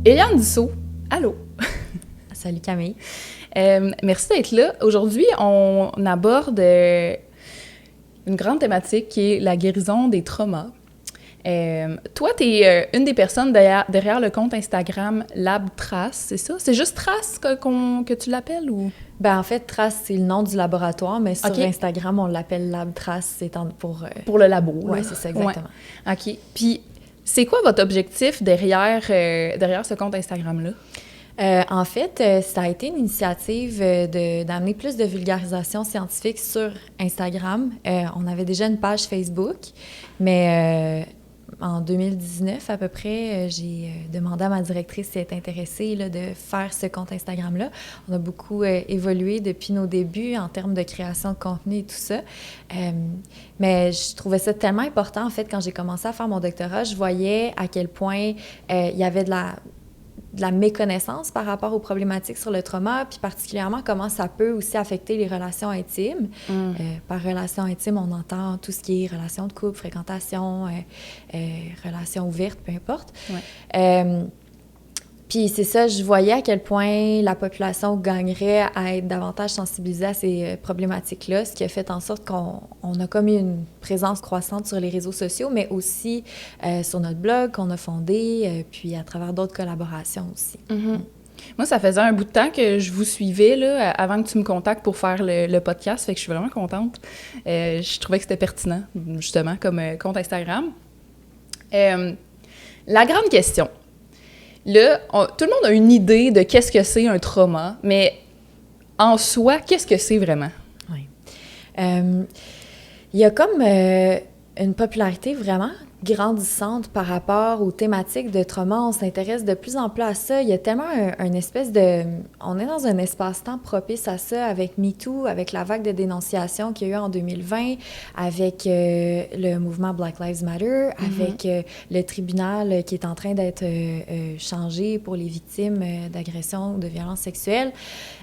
Eliane Dussault, allô! Salut Camille. Merci d'être là. Aujourd'hui, on aborde une grande thématique qui est la guérison des traumas. Toi, tu es une des personnes derrière le compte Instagram LabTrace, c'est ça? C'est juste Trace que tu l'appelles ou? Ben en fait, Trace, c'est le nom du laboratoire, mais sur Okay. Instagram, on l'appelle LabTrace, c'est pour le labo. Oui, c'est ça, exactement. Ouais. OK. Puis, c'est quoi votre objectif derrière ce compte Instagram-là? En fait, ça a été une initiative d'amener plus de vulgarisation scientifique sur Instagram. On avait déjà une page Facebook, mais en 2019 à peu près, j'ai demandé à ma directrice si elle était intéressée là, de faire ce compte Instagram-là. On a beaucoup évolué depuis nos débuts en termes de création de contenu et tout ça. Mais je trouvais ça tellement important, en fait, quand j'ai commencé à faire mon doctorat, je voyais à quel point il y avait de la méconnaissance par rapport aux problématiques sur le trauma, puis particulièrement comment ça peut aussi affecter les relations intimes. Par relations intimes, on entend tout ce qui est relations de couple, fréquentation, relations ouvertes, peu importe. Ouais. Puis c'est ça, je voyais à quel point la population gagnerait à être davantage sensibilisée à ces problématiques-là, ce qui a fait en sorte qu'on a comme eu une présence croissante sur les réseaux sociaux, mais aussi sur notre blog qu'on a fondé, puis à travers d'autres collaborations aussi. Mm-hmm. Moi, ça faisait un bout de temps que je vous suivais là, avant que tu me contactes pour faire le podcast, fait que je suis vraiment contente. Je trouvais que c'était pertinent, justement, comme compte Instagram. La grande question. Là, tout le monde a une idée de qu'est-ce que c'est un trauma, mais en soi, qu'est-ce que c'est vraiment? Oui. Il y a comme une popularité vraiment grandissante par rapport aux thématiques de trauma. On s'intéresse de plus en plus à ça. Il y a tellement un espèce de... On est dans un espace-temps propice à ça avec MeToo, avec la vague de dénonciation qu'il y a eu en 2020, avec le mouvement Black Lives Matter, avec le tribunal qui est en train d'être changé pour les victimes d'agressions ou de violences sexuelles.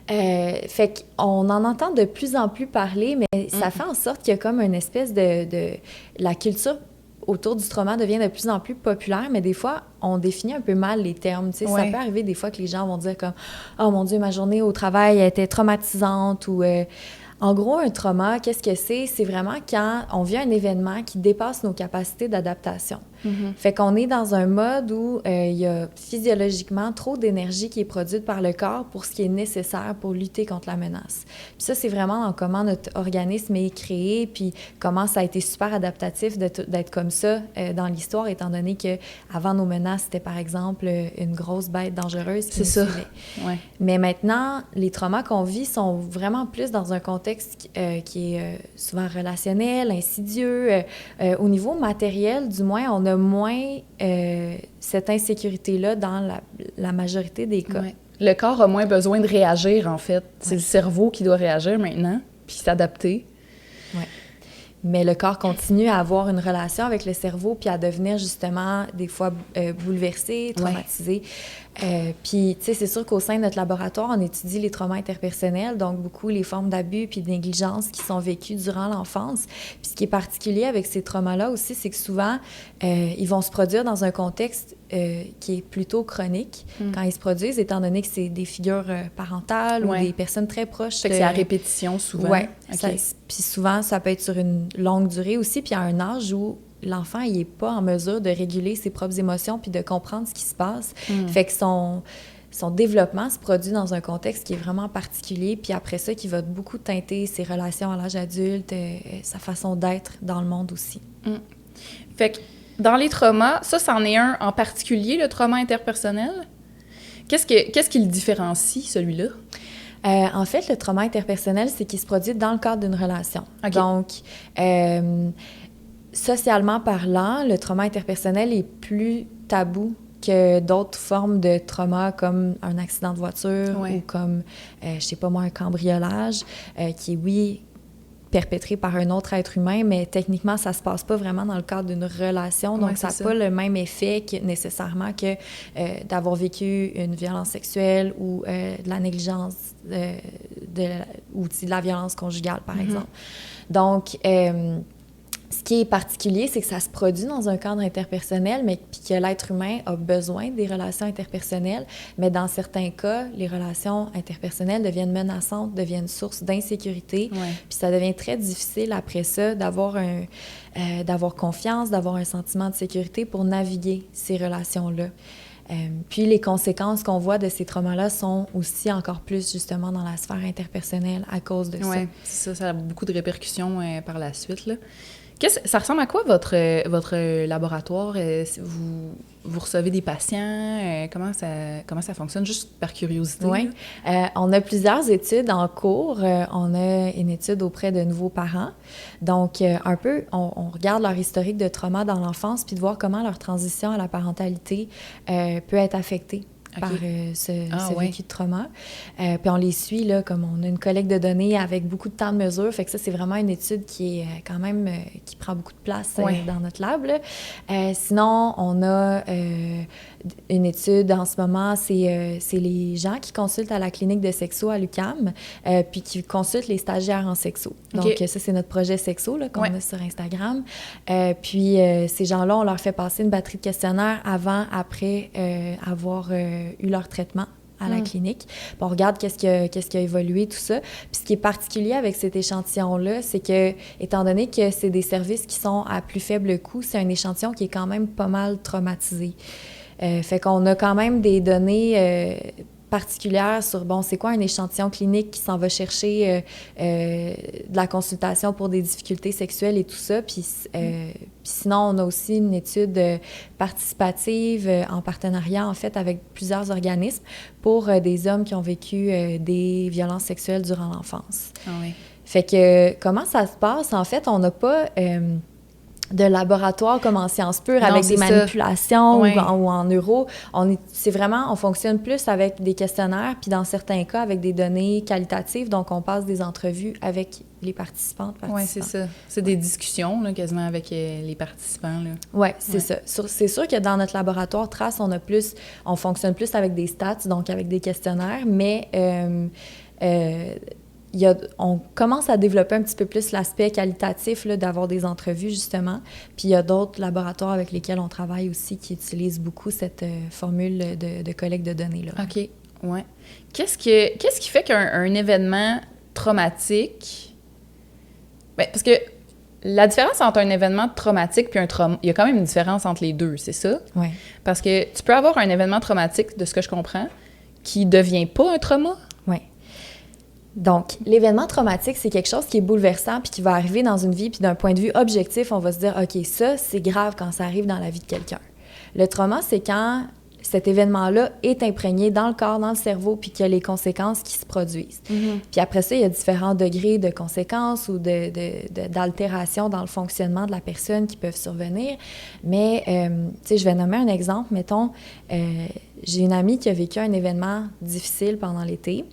Fait qu'on en entend de plus en plus parler, mais ça fait en sorte qu'il y a comme une espèce de la culture autour du trauma devient de plus en plus populaire, mais des fois, on définit un peu mal les termes. Tu sais, ça peut arriver des fois que les gens vont dire comme « Oh mon Dieu, ma journée au travail était traumatisante » ou en gros, un trauma, qu'est-ce que c'est? C'est vraiment quand on vit un événement qui dépasse nos capacités d'adaptation. Fait qu'on est dans un mode où il y a physiologiquement trop d'énergie qui est produite par le corps pour ce qui est nécessaire pour lutter contre la menace. Puis ça, c'est vraiment dans comment notre organisme est créé, puis comment ça a été super adaptatif d'être comme ça dans l'histoire, étant donné qu'avant nos menaces, c'était par exemple une grosse bête dangereuse qui nous suivait. Ouais. Mais maintenant, les traumas qu'on vit sont vraiment plus dans un contexte qui est souvent relationnel, insidieux. Au niveau matériel, du moins, on a moins cette insécurité-là dans la majorité des cas. Ouais. Le corps a moins besoin de réagir, en fait. C'est le cerveau qui doit réagir maintenant, puis s'adapter. Oui. Mais le corps continue à avoir une relation avec le cerveau, puis à devenir justement des fois bouleversé, traumatisé. Puis, tu sais, c'est sûr qu'au sein de notre laboratoire, on étudie les traumas interpersonnels, donc beaucoup les formes d'abus puis de négligence qui sont vécues durant l'enfance. Puis ce qui est particulier avec ces traumas-là aussi, c'est que souvent, ils vont se produire dans un contexte qui est plutôt chronique quand ils se produisent, étant donné que c'est des figures parentales ou des personnes très proches. Fait que c'est à répétition souvent. Oui. Puis souvent, ça peut être sur une longue durée aussi, puis à un âge où l'enfant, il n'est pas en mesure de réguler ses propres émotions puis de comprendre ce qui se passe. Fait que son développement se produit dans un contexte qui est vraiment particulier, puis après ça, qui va beaucoup teinter ses relations à l'âge adulte, sa façon d'être dans le monde aussi. Fait que dans les traumas, ça, c'en est un en particulier, le trauma interpersonnel. Qu'est-ce qui le différencie, celui-là? En fait, le trauma interpersonnel, c'est qu'il se produit dans le cadre d'une relation. Okay. Donc, socialement parlant, le trauma interpersonnel est plus tabou que d'autres formes de trauma comme un accident de voiture ou comme, je sais pas moi, un cambriolage, qui est, oui, perpétré par un autre être humain, mais techniquement, ça se passe pas vraiment dans le cadre d'une relation, donc ça n'a pas le même effet nécessairement que d'avoir vécu une violence sexuelle ou de la négligence ou de la violence conjugale, par exemple. Donc, Ce qui est particulier, c'est que ça se produit dans un cadre interpersonnel, mais puis que l'être humain a besoin des relations interpersonnelles. Mais dans certains cas, les relations interpersonnelles deviennent menaçantes, deviennent source d'insécurité. Ouais. Puis ça devient très difficile après ça d'avoir confiance, d'avoir un sentiment de sécurité pour naviguer ces relations-là. Puis les conséquences qu'on voit de ces traumas-là sont aussi encore plus justement dans la sphère interpersonnelle à cause de ça. Oui, ça a beaucoup de répercussions par la suite, là. Ça ressemble à quoi votre laboratoire? Vous recevez des patients? Comment ça fonctionne? Juste par curiosité. Oui. On a plusieurs études en cours. On a une étude auprès de nouveaux parents. Donc, un peu, on regarde leur historique de trauma dans l'enfance puis de voir comment leur transition à la parentalité peut être affectée par ce vécu de trauma. Puis on les suit, là, comme on a une collecte de données avec beaucoup de temps de mesure. Fait que ça, c'est vraiment une étude qui est quand même, qui prend beaucoup de place dans notre lab, là. Sinon, on a une étude en ce moment, c'est les gens qui consultent à la clinique de sexo à l'UQAM, puis qui consultent les stagiaires en sexo. Donc, ça, c'est notre projet sexo là, qu'on a sur Instagram. Puis, ces gens-là, on leur fait passer une batterie de questionnaires avant, après avoir eu leur traitement à la clinique. Puis on regarde qu'est-ce qui a évolué, tout ça. Puis ce qui est particulier avec cet échantillon-là, c'est que, étant donné que c'est des services qui sont à plus faible coût, c'est un échantillon qui est quand même pas mal traumatisé. Fait qu'on a quand même des données particulières sur, bon, c'est quoi un échantillon clinique qui s'en va chercher de la consultation pour des difficultés sexuelles et tout ça. Puis sinon, on a aussi une étude participative en partenariat, en fait, avec plusieurs organismes pour des hommes qui ont vécu des violences sexuelles durant l'enfance. Ah oui. Fait que, comment ça se passe? En fait, on n'a pas de laboratoire comme en sciences pures avec des manipulations ou en neuro. On fonctionne plus avec des questionnaires, puis dans certains cas, avec des données qualitatives. Donc, on passe des entrevues avec les participants. Oui, c'est ça. C'est des discussions, là, quasiment avec les participants. Oui, c'est ça. C'est sûr que dans notre laboratoire Trace, on fonctionne plus avec des stats, donc avec des questionnaires, mais on commence à développer un petit peu plus l'aspect qualitatif là, d'avoir des entrevues, justement. Puis il y a d'autres laboratoires avec lesquels on travaille aussi qui utilisent beaucoup cette formule de collecte de données-là. OK, ouais. Qu'est-ce qui fait qu'un événement traumatique... Bien, parce que la différence entre un événement traumatique puis un trauma, il y a quand même une différence entre les deux, c'est ça? Oui. Parce que tu peux avoir un événement traumatique, de ce que je comprends, qui devient pas un trauma. Oui. Donc, l'événement traumatique, c'est quelque chose qui est bouleversant puis qui va arriver dans une vie, puis d'un point de vue objectif, on va se dire, OK, ça, c'est grave quand ça arrive dans la vie de quelqu'un. Le trauma, c'est quand cet événement-là est imprégné dans le corps, dans le cerveau, puis qu'il y a les conséquences qui se produisent. Mm-hmm. Puis après ça, il y a différents degrés de conséquences ou d'altération dans le fonctionnement de la personne qui peuvent survenir. Mais, tu sais, je vais nommer un exemple. Mettons, j'ai une amie qui a vécu un événement difficile pendant l'été.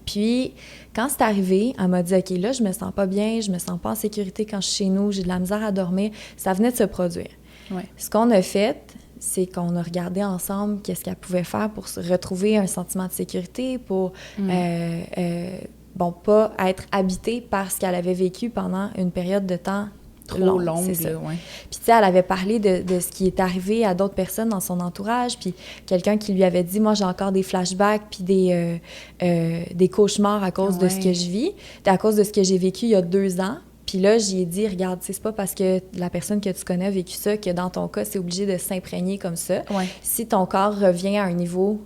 Puis, quand c'est arrivé, elle m'a dit « OK, là, je me sens pas bien, je me sens pas en sécurité quand je suis chez nous, j'ai de la misère à dormir. » Ça venait de se produire. Ouais. Ce qu'on a fait, c'est qu'on a regardé ensemble qu'est-ce qu'elle pouvait faire pour se retrouver un sentiment de sécurité, pour pas être habitée par ce qu'elle avait vécu pendant une période de temps trop longue. C'est ça. Ouais. Puis, tu sais, elle avait parlé de ce qui est arrivé à d'autres personnes dans son entourage, puis quelqu'un qui lui avait dit « Moi, j'ai encore des flashbacks puis des cauchemars à cause de ce que je vis, à cause de ce que j'ai vécu il y a 2 ans. » Puis là, j'y ai dit « Regarde, c'est pas parce que la personne que tu connais a vécu ça que dans ton cas, c'est obligé de s'imprégner comme ça. Ouais. Si ton corps revient à un niveau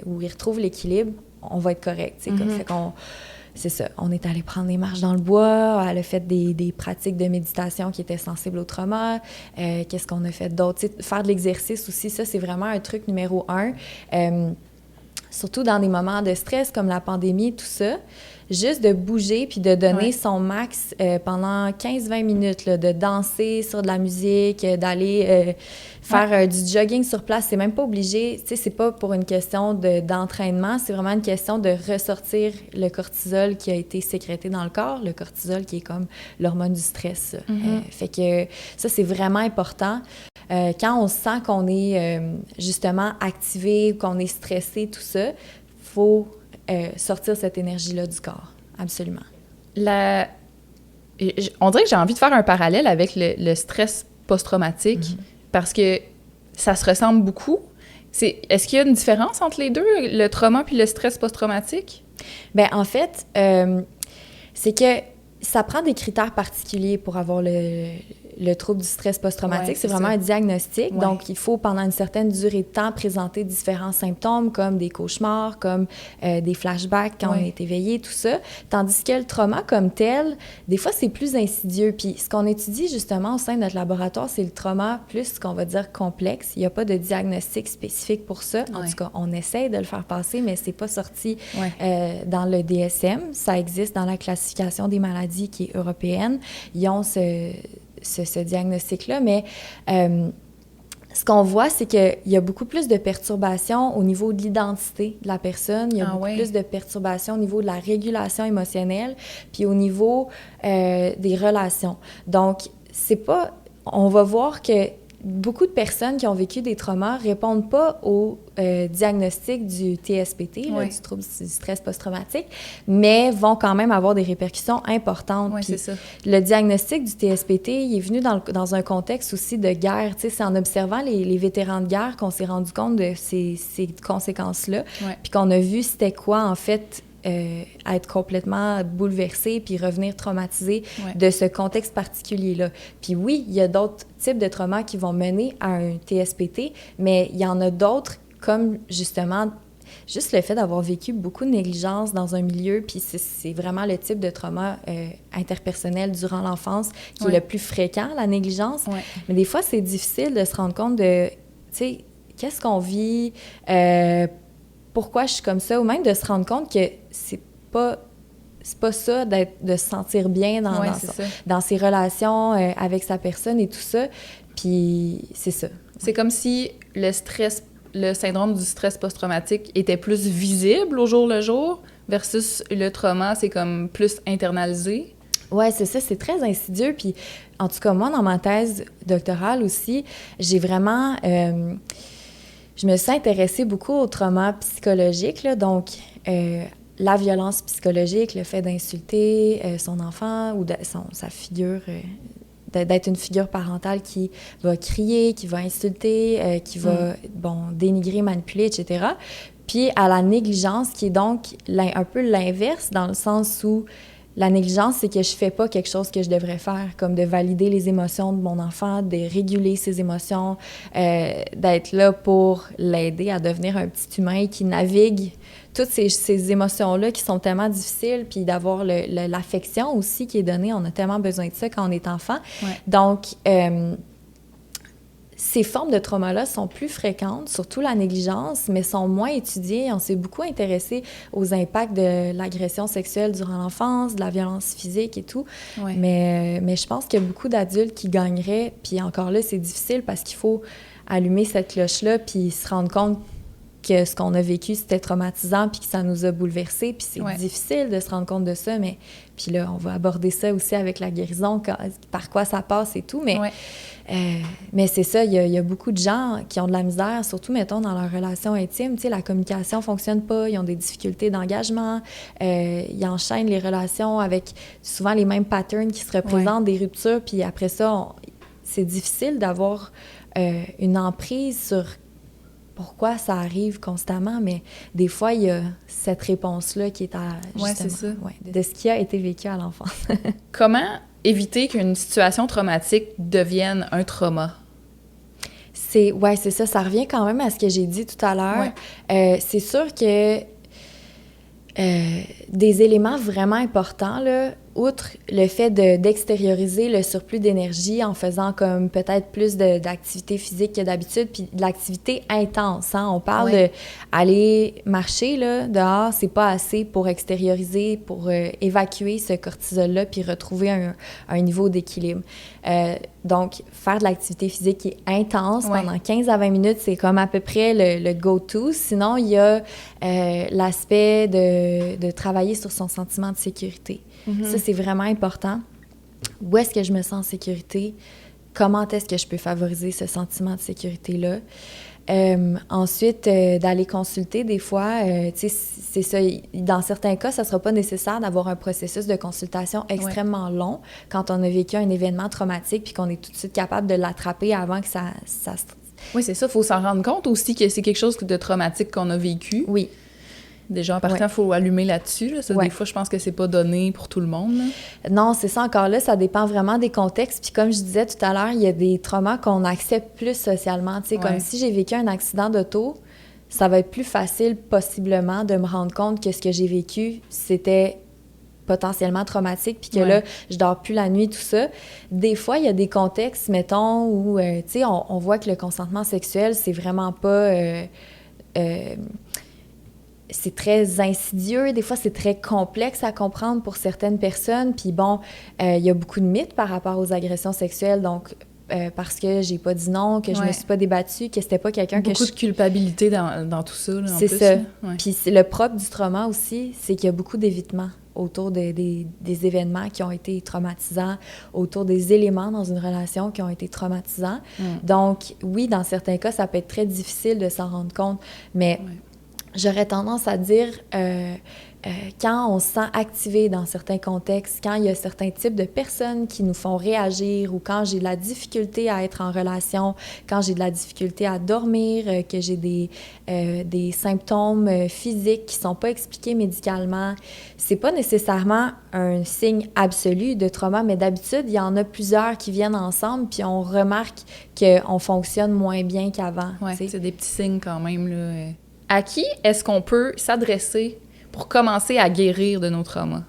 où il retrouve l'équilibre, on va être correct. » Fait qu'on... C'est ça. On est allé prendre des marches dans le bois. Elle a fait des pratiques de méditation qui étaient sensibles au trauma. Qu'est-ce qu'on a fait d'autre? Faire de l'exercice aussi, ça, c'est vraiment un truc numéro 1. Surtout dans des moments de stress comme la pandémie, tout ça. Juste de bouger puis de donner son max pendant 15-20 minutes, là, de danser sur de la musique, d'aller faire du jogging sur place. C'est même pas obligé, tu sais, c'est pas pour une question d'entraînement, c'est vraiment une question de ressortir le cortisol qui a été sécrété dans le corps, le cortisol qui est comme l'hormone du stress. Fait que ça, c'est vraiment important. Quand on sent qu'on est justement activé, qu'on est stressé, tout ça, faut sortir cette énergie-là du corps, absolument. on dirait que j'ai envie de faire un parallèle avec le stress post-traumatique parce que ça se ressemble beaucoup. Est-ce qu'il y a une différence entre les deux, le trauma puis le stress post-traumatique? Bien, en fait, c'est que ça prend des critères particuliers pour avoir le trouble du stress post-traumatique. C'est vraiment un diagnostic. Ouais. Donc, il faut, pendant une certaine durée de temps, présenter différents symptômes comme des cauchemars, comme des flashbacks quand on est éveillé, tout ça. Tandis que le trauma comme tel, des fois, c'est plus insidieux. Puis, ce qu'on étudie justement au sein de notre laboratoire, c'est le trauma plus, ce qu'on va dire, complexe. Il n'y a pas de diagnostic spécifique pour ça. En tout cas, on essaie de le faire passer, mais c'est pas sorti dans le DSM. Ça existe dans la classification des maladies qui est européenne. Ils ont ce diagnostic-là, mais ce qu'on voit, c'est qu'il y a beaucoup plus de perturbations au niveau de l'identité de la personne, il y a beaucoup plus de perturbations au niveau de la régulation émotionnelle, puis au niveau des relations. Donc, c'est pas... On va voir que beaucoup de personnes qui ont vécu des traumas répondent pas au diagnostic du TSPT, là, du trouble du stress post-traumatique, mais vont quand même avoir des répercussions importantes. Oui, c'est ça. Le diagnostic du TSPT, il est venu dans un contexte aussi de guerre. Tu sais, c'est en observant les vétérans de guerre qu'on s'est rendu compte de ces conséquences-là, puis qu'on a vu c'était quoi, en fait, être complètement bouleversé puis revenir traumatisé de ce contexte particulier-là. Puis oui, il y a d'autres types de traumas qui vont mener à un TSPT, mais il y en a d'autres comme justement juste le fait d'avoir vécu beaucoup de négligence dans un milieu, puis c'est vraiment le type de trauma interpersonnel durant l'enfance qui est le plus fréquent, la négligence. Mais des fois, c'est difficile de se rendre compte de, tu sais, qu'est-ce qu'on vit, pourquoi je suis comme ça, ou même de se rendre compte que c'est pas ça de se sentir bien dans ses relations avec sa personne et tout ça. Puis c'est ça. C'est comme si le syndrome du stress post-traumatique était plus visible au jour le jour versus le trauma, c'est comme plus internalisé. Oui, c'est ça, c'est très insidieux. Puis en tout cas, moi, dans ma thèse doctorale aussi, j'ai vraiment... je me suis intéressée beaucoup au trauma psychologique, là, donc la violence psychologique, le fait d'insulter son enfant ou sa figure, d'être une figure parentale qui va crier, qui va insulter, qui va dénigrer, manipuler, etc. Puis à la négligence, qui est donc un peu l'inverse, dans le sens où la négligence, c'est que je fais pas quelque chose que je devrais faire, comme de valider les émotions de mon enfant, de réguler ses émotions, d'être là pour l'aider à devenir un petit humain qui navigue toutes ces émotions-là qui sont tellement difficiles, puis d'avoir l'affection aussi qui est donnée. On a tellement besoin de ça quand on est enfant. Donc, ces formes de trauma-là sont plus fréquentes, surtout la négligence, mais sont moins étudiées. On s'est beaucoup intéressé aux impacts de l'agression sexuelle durant l'enfance, de la violence physique et tout. Mais je pense qu'il y a beaucoup d'adultes qui gagneraient. Puis encore là, c'est difficile parce qu'il faut allumer cette cloche-là puis se rendre compte que ce qu'on a vécu, c'était traumatisant puis que ça nous a bouleversés. Puis c'est difficile de se rendre compte de ça, mais... Puis là, on va aborder ça aussi avec la guérison, par quoi ça passe et tout, mais c'est ça, il y a beaucoup de gens qui ont de la misère, surtout, mettons, dans leur relation intime. Tu sais, la communication fonctionne pas, ils ont des difficultés d'engagement, ils enchaînent les relations avec souvent les mêmes patterns qui se représentent, des ruptures, puis après ça, c'est difficile d'avoir une emprise sur pourquoi ça arrive constamment, mais des fois, il y a cette réponse-là qui est de ce qui a été vécu à l'enfance. Comment éviter qu'une situation traumatique devienne un trauma? C'est ça. Ça revient quand même à ce que j'ai dit tout à l'heure. C'est sûr que des éléments vraiment importants, là, outre le fait d'extérioriser le surplus d'énergie en faisant comme peut-être plus d'activité physique que d'habitude, puis de l'activité intense. Hein? On parle d'aller marcher là, dehors, c'est pas assez pour extérioriser, pour évacuer ce cortisol-là, puis retrouver un niveau d'équilibre. Donc, faire de l'activité physique qui est intense pendant 15 à 20 minutes, c'est comme à peu près le go-to. Sinon, il y a l'aspect de travailler sur son sentiment de sécurité. Ça, c'est vraiment important. Où est-ce que je me sens en sécurité? Comment est-ce que je peux favoriser ce sentiment de sécurité-là? Ensuite, d'aller consulter des fois, tu sais, c'est ça. Dans certains cas, ça ne sera pas nécessaire d'avoir un processus de consultation extrêmement long quand on a vécu un événement traumatique puis qu'on est tout de suite capable de l'attraper avant que ça Oui, c'est ça. Il faut s'en rendre compte aussi que c'est quelque chose de traumatique qu'on a vécu. Oui. Déjà, en partant, il faut allumer là-dessus. Là. Ça, des fois, je pense que c'est pas donné pour tout le monde. Là. Non, c'est ça. Encore là, ça dépend vraiment des contextes. Puis comme je disais tout à l'heure, il y a des traumas qu'on accepte plus socialement. Tu sais, comme si j'ai vécu un accident d'auto, ça va être plus facile, possiblement, de me rendre compte que ce que j'ai vécu, c'était potentiellement traumatique, puis que là, je dors plus la nuit, tout ça. Des fois, il y a des contextes, mettons, où, tu sais, on voit que le consentement sexuel, c'est vraiment pas... c'est très insidieux, des fois c'est très complexe à comprendre pour certaines personnes, puis bon, il y a beaucoup de mythes par rapport aux agressions sexuelles, donc parce que j'ai pas dit non, que je me suis pas débattue, que c'était pas quelqu'un que beaucoup de culpabilité dans tout ça, là, en c'est plus. Ça. Ouais. Puis le propre du trauma aussi, c'est qu'il y a beaucoup d'évitement autour des événements qui ont été traumatisants, autour des éléments dans une relation qui ont été traumatisants. Donc, oui, dans certains cas, ça peut être très difficile de s'en rendre compte, mais j'aurais tendance à dire, quand on se sent activé dans certains contextes, quand il y a certains types de personnes qui nous font réagir ou quand j'ai de la difficulté à être en relation, quand j'ai de la difficulté à dormir, que j'ai des symptômes physiques qui sont pas expliqués médicalement, c'est pas nécessairement un signe absolu de trauma, mais d'habitude, il y en a plusieurs qui viennent ensemble puis on remarque qu'on fonctionne moins bien qu'avant. Oui, c'est des petits signes quand même, là. À qui est-ce qu'on peut s'adresser pour commencer à guérir de nos traumas?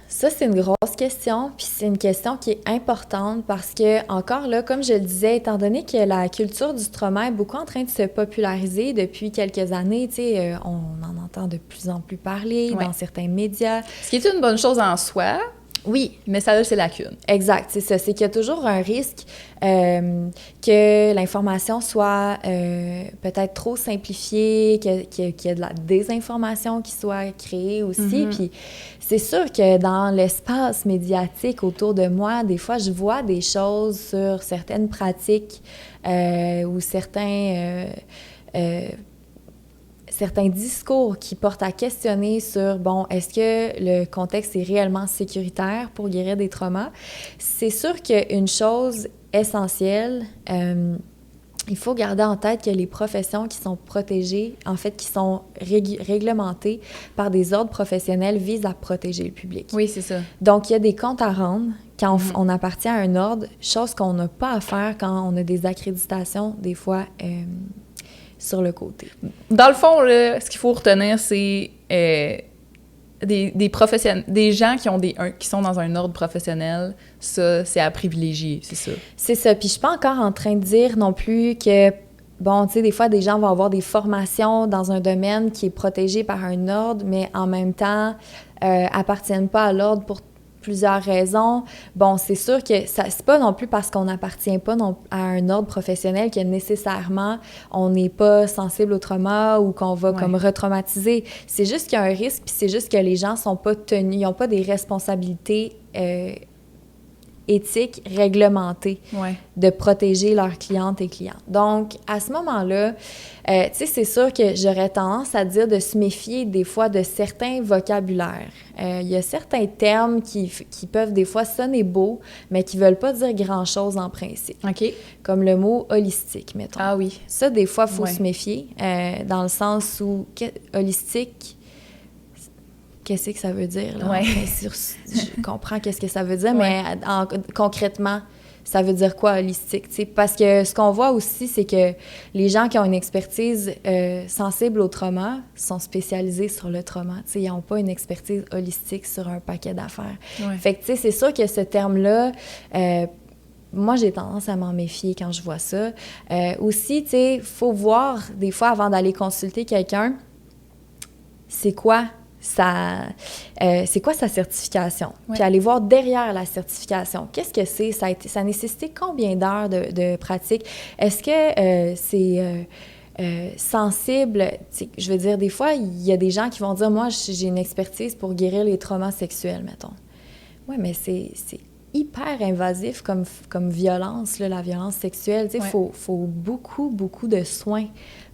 Ça, c'est une grosse question, puis c'est une question qui est importante parce que, encore là, comme je le disais, étant donné que la culture du trauma est beaucoup en train de se populariser depuis quelques années, tu sais, on en entend de plus en plus parler dans certains médias. Ce qui est une bonne chose en soi. Oui. Mais ça a ses lacunes. Exact, c'est ça. C'est qu'il y a toujours un risque que l'information soit peut-être trop simplifiée, qu'il y ait de la désinformation qui soit créée aussi. Puis c'est sûr que dans l'espace médiatique autour de moi, des fois, je vois des choses sur certaines pratiques ou certains discours qui portent à questionner sur, bon, est-ce que le contexte est réellement sécuritaire pour guérir des traumas? C'est sûr qu'une chose essentielle, il faut garder en tête que les professions qui sont protégées, en fait, qui sont réglementées par des ordres professionnels visent à protéger le public. Oui, c'est ça. Donc, il y a des comptes à rendre quand on appartient à un ordre, chose qu'on n'a pas à faire quand on a des accréditations, des fois... sur le côté. Dans le fond, là, ce qu'il faut retenir, c'est des gens qui sont dans un ordre professionnel, ça, c'est à privilégier, c'est ça. C'est ça. Puis je suis pas encore en train de dire non plus que, bon, tu sais, des fois, des gens vont avoir des formations dans un domaine qui est protégé par un ordre, mais en même temps, appartiennent pas à l'ordre pour plusieurs raisons. Bon, c'est sûr que c'est pas non plus parce qu'on n'appartient pas à un ordre professionnel que nécessairement on n'est pas sensible au trauma ou qu'on va comme retraumatiser. C'est juste qu'il y a un risque, puis c'est juste que les gens sont pas tenus, ils n'ont pas des responsabilités éthiques réglementées de protéger leurs clientes et clients. Donc, à ce moment-là, tu sais, c'est sûr que j'aurais tendance à dire de se méfier des fois de certains vocabulaires. Il y a certains termes qui peuvent des fois sonner beaux, mais qui veulent pas dire grand-chose en principe. OK. Comme le mot « holistique », mettons. Ah oui. Ça, des fois, il faut se méfier, dans le sens où holistique... Qu'est-ce que ça veut dire, là? Je comprends qu'est-ce que ça veut dire, mais concrètement, ça veut dire quoi, holistique? T'sais? Parce que ce qu'on voit aussi, c'est que les gens qui ont une expertise sensible au trauma sont spécialisés sur le trauma. T'sais, ils n'ont pas une expertise holistique sur un paquet d'affaires. Fait que, tu sais, c'est sûr que ce terme-là... moi, j'ai tendance à m'en méfier quand je vois ça. Aussi, tu sais, il faut voir, des fois, avant d'aller consulter quelqu'un, c'est quoi sa certification? Puis aller voir derrière la certification. Qu'est-ce que c'est? Ça a nécessité combien d'heures de pratique? Est-ce que c'est sensible? Je veux dire, des fois, il y a des gens qui vont dire, moi, j'ai une expertise pour guérir les traumas sexuels, mettons. Oui, mais c'est hyper invasif comme violence, là, la violence sexuelle. Tu sais, faut beaucoup, beaucoup de soins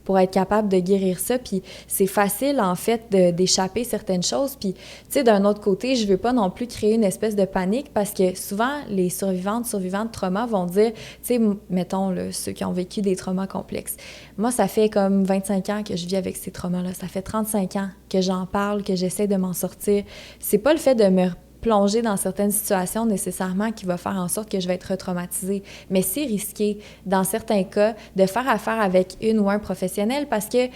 pour être capable de guérir ça. Puis c'est facile, en fait, d'échapper certaines choses. Puis, tu sais, d'un autre côté, je veux pas non plus créer une espèce de panique parce que souvent, les survivants de trauma vont dire, tu sais, mettons, là, ceux qui ont vécu des traumas complexes. Moi, ça fait comme 25 ans que je vis avec ces traumas-là. Ça fait 35 ans que j'en parle, que j'essaie de m'en sortir. C'est pas le fait de me plonger dans certaines situations nécessairement qui va faire en sorte que je vais être retraumatisée. Mais c'est risqué, dans certains cas, de faire affaire avec une ou un professionnel parce que,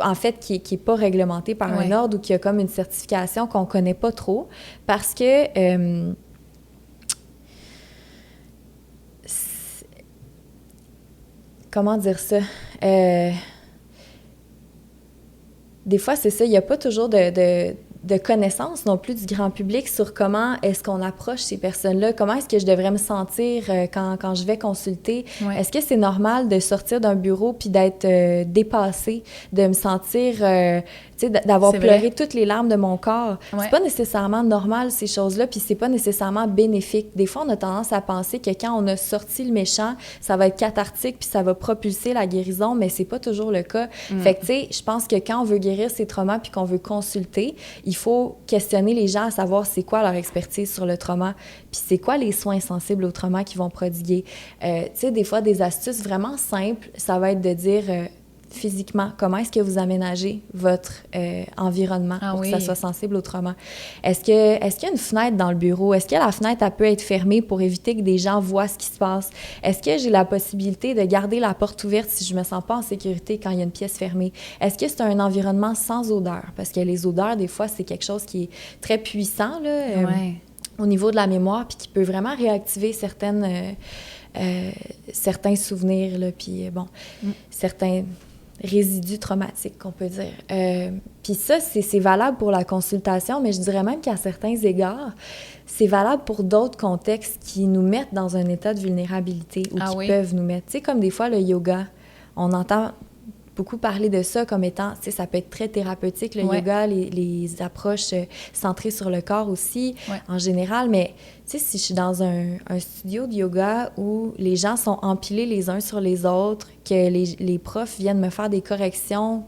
en fait, qui est pas réglementé par un ordre ou qui a comme une certification qu'on connaît pas trop parce que... comment dire ça? Des fois, c'est ça, il n'y a pas toujours de connaissances non plus du grand public sur comment est-ce qu'on approche ces personnes-là, comment est-ce que je devrais me sentir quand je vais consulter. Ouais. Est-ce que c'est normal de sortir d'un bureau puis d'être dépassée, de me sentir, tu sais, d'avoir pleuré toutes les larmes de mon corps? Ouais. C'est pas nécessairement normal, ces choses-là, puis c'est pas nécessairement bénéfique. Des fois, on a tendance à penser que quand on a sorti le méchant, ça va être cathartique puis ça va propulser la guérison, mais c'est pas toujours le cas. Fait que, tu sais, je pense que quand on veut guérir ses traumas puis qu'on veut consulter, il faut questionner les gens à savoir c'est quoi leur expertise sur le trauma, puis c'est quoi les soins sensibles au trauma qu'ils vont prodiguer. Tu sais, des fois, des astuces vraiment simples, ça va être de dire physiquement, comment est-ce que vous aménagez votre environnement pour que ça soit sensible au trauma? Est-ce qu'il y a une fenêtre dans le bureau? Est-ce que la fenêtre, elle peut être fermée pour éviter que des gens voient ce qui se passe? Est-ce que j'ai la possibilité de garder la porte ouverte si je me sens pas en sécurité quand il y a une pièce fermée? Est-ce que c'est un environnement sans odeur? Parce que les odeurs, des fois, c'est quelque chose qui est très puissant, là, au niveau de la mémoire, puis qui peut vraiment réactiver certains souvenirs, là, puis certains résidus traumatiques, qu'on peut dire. Puis ça, c'est valable pour la consultation, mais je dirais même qu'à certains égards, c'est valable pour d'autres contextes qui nous mettent dans un état de vulnérabilité ou qui peuvent nous mettre. Tu sais, comme des fois, le yoga, on entend beaucoup parler de ça comme étant, tu sais, ça peut être très thérapeutique, le yoga, les approches centrées sur le corps aussi, en général, mais tu sais, si je suis dans un studio de yoga où les gens sont empilés les uns sur les autres, que les profs viennent me faire des corrections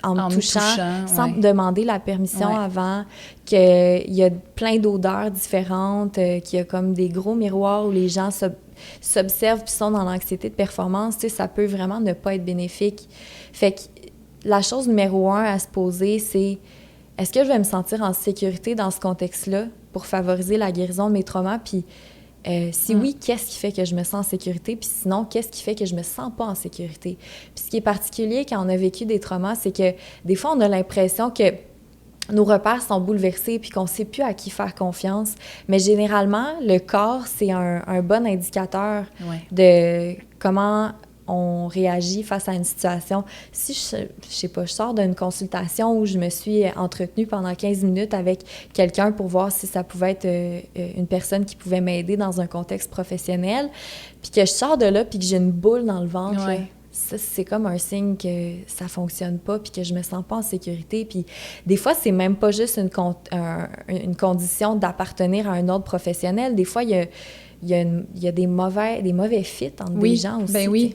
en me touchant sans me demander la permission avant, qu'il y a plein d'odeurs différentes, qu'il y a comme des gros miroirs où les gens s'observent puis sont dans l'anxiété de performance, tu sais, ça peut vraiment ne pas être bénéfique. Fait que la chose numéro 1 à se poser, c'est est-ce que je vais me sentir en sécurité dans ce contexte-là pour favoriser la guérison de mes traumas? Puis si oui, qu'est-ce qui fait que je me sens en sécurité? Puis sinon, qu'est-ce qui fait que je me sens pas en sécurité? Puis ce qui est particulier quand on a vécu des traumas, c'est que des fois, on a l'impression que nos repères sont bouleversés puis qu'on ne sait plus à qui faire confiance. Mais généralement, le corps, c'est un bon indicateur de comment on réagit face à une situation. Si, je sais pas, je sors d'une consultation où je me suis entretenue pendant 15 minutes avec quelqu'un pour voir si ça pouvait être une personne qui pouvait m'aider dans un contexte professionnel, puis que je sors de là puis que j'ai une boule dans le ventre, là, ça, c'est comme un signe que ça fonctionne pas puis que je me sens pas en sécurité. Puis des fois, c'est même pas juste une condition d'appartenir à un ordre professionnel. Des fois, il y a des mauvais fits entre des gens aussi. Ben oui.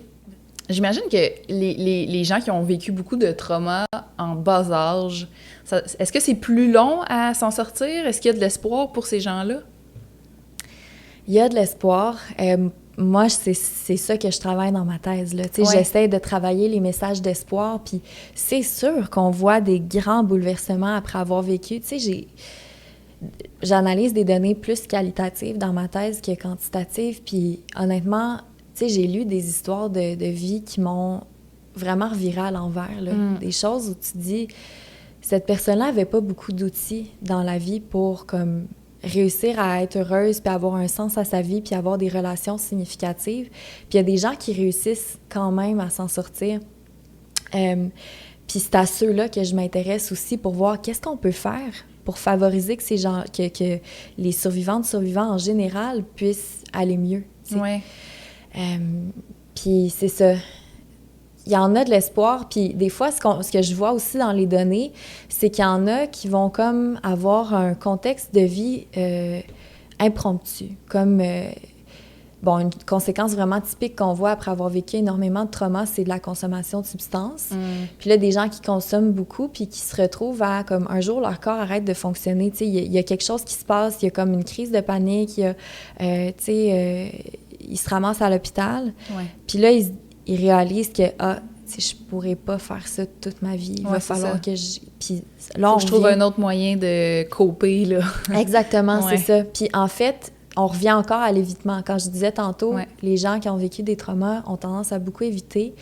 J'imagine que les gens qui ont vécu beaucoup de traumas en bas âge, est-ce que c'est plus long à s'en sortir? Est-ce qu'il y a de l'espoir pour ces gens-là? Il y a de l'espoir. Moi, c'est ça que je travaille dans ma thèse, là. Tu sais, j'essaie de travailler les messages d'espoir, puis c'est sûr qu'on voit des grands bouleversements après avoir vécu. Tu sais, j'analyse des données plus qualitatives dans ma thèse que quantitatives, puis honnêtement, tu sais, j'ai lu des histoires de vie qui m'ont vraiment reviré à l'envers, là. Des choses où tu te dis, cette personne-là avait pas beaucoup d'outils dans la vie pour, comme, réussir à être heureuse, puis avoir un sens à sa vie, puis avoir des relations significatives. Puis il y a des gens qui réussissent quand même à s'en sortir. Puis c'est à ceux-là que je m'intéresse aussi pour voir qu'est-ce qu'on peut faire pour favoriser que ces gens, que les survivants en général puissent aller mieux. Oui. Puis c'est ça. Il y en a de l'espoir, puis des fois, ce que je vois aussi dans les données, c'est qu'il y en a qui vont comme avoir un contexte de vie impromptus, comme... Bon, une conséquence vraiment typique qu'on voit après avoir vécu énormément de trauma, c'est de la consommation de substances. Puis là, des gens qui consomment beaucoup puis qui se retrouvent à, comme, un jour, leur corps arrête de fonctionner. Tu sais, il y a quelque chose qui se passe, il y a comme une crise de panique, il y a, tu sais, ils se ramassent à l'hôpital. Ouais. Puis là, ils réalisent que, tu sais, je pourrais pas faire ça toute ma vie. Il va falloir que je... Puis là, je trouve un autre moyen de coper, là. Exactement, c'est ça. Puis en fait... On revient encore à l'évitement. Quand je disais tantôt, les gens qui ont vécu des traumas ont tendance à beaucoup éviter.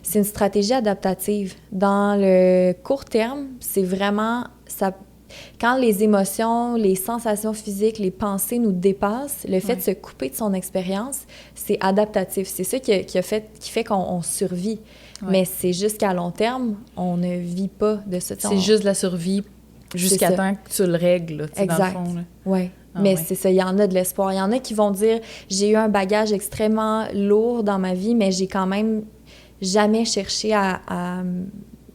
C'est une stratégie adaptative. Dans le court terme, c'est vraiment... Quand les émotions, les sensations physiques, les pensées nous dépassent, le fait de se couper de son expérience, c'est adaptatif. C'est ça qui fait qu'on survit. Mais c'est juste qu'à long terme, on ne vit pas de ce temps. C'est juste la survie jusqu'à temps que tu le règles, là, exact. Dans le fond. Oui. Mais c'est ça, il y en a de l'espoir. Il y en a qui vont dire « J'ai eu un bagage extrêmement lourd dans ma vie, mais j'ai quand même jamais cherché à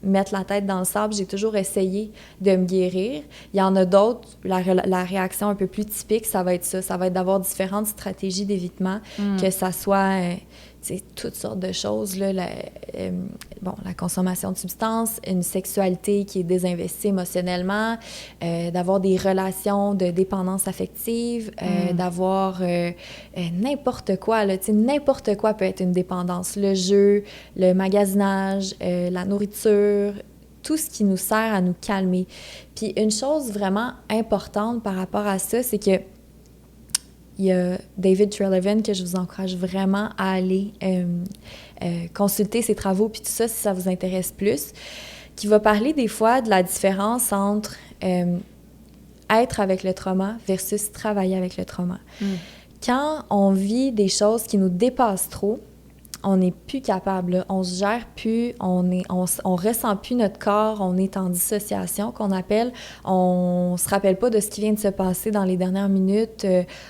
mettre la tête dans le sable. J'ai toujours essayé de me guérir. » Il y en a d'autres, la réaction un peu plus typique, ça va être ça. Ça va être d'avoir différentes stratégies d'évitement, que ça soit... toutes sortes de choses, là, la consommation de substances, une sexualité qui est désinvestie émotionnellement, d'avoir des relations de dépendance affective, d'avoir n'importe quoi, là, n'importe quoi peut être une dépendance. Le jeu, le magasinage, la nourriture, tout ce qui nous sert à nous calmer. Puis une chose vraiment importante par rapport à ça, c'est que il y a David Treleaven que je vous encourage vraiment à aller consulter ses travaux puis tout ça si ça vous intéresse plus, qui va parler des fois de la différence entre être avec le trauma versus travailler avec le trauma. Quand on vit des choses qui nous dépassent trop, on n'est plus capable, là. On se gère plus, on ressent plus notre corps, on est en dissociation, qu'on appelle. On se rappelle pas de ce qui vient de se passer dans les dernières minutes.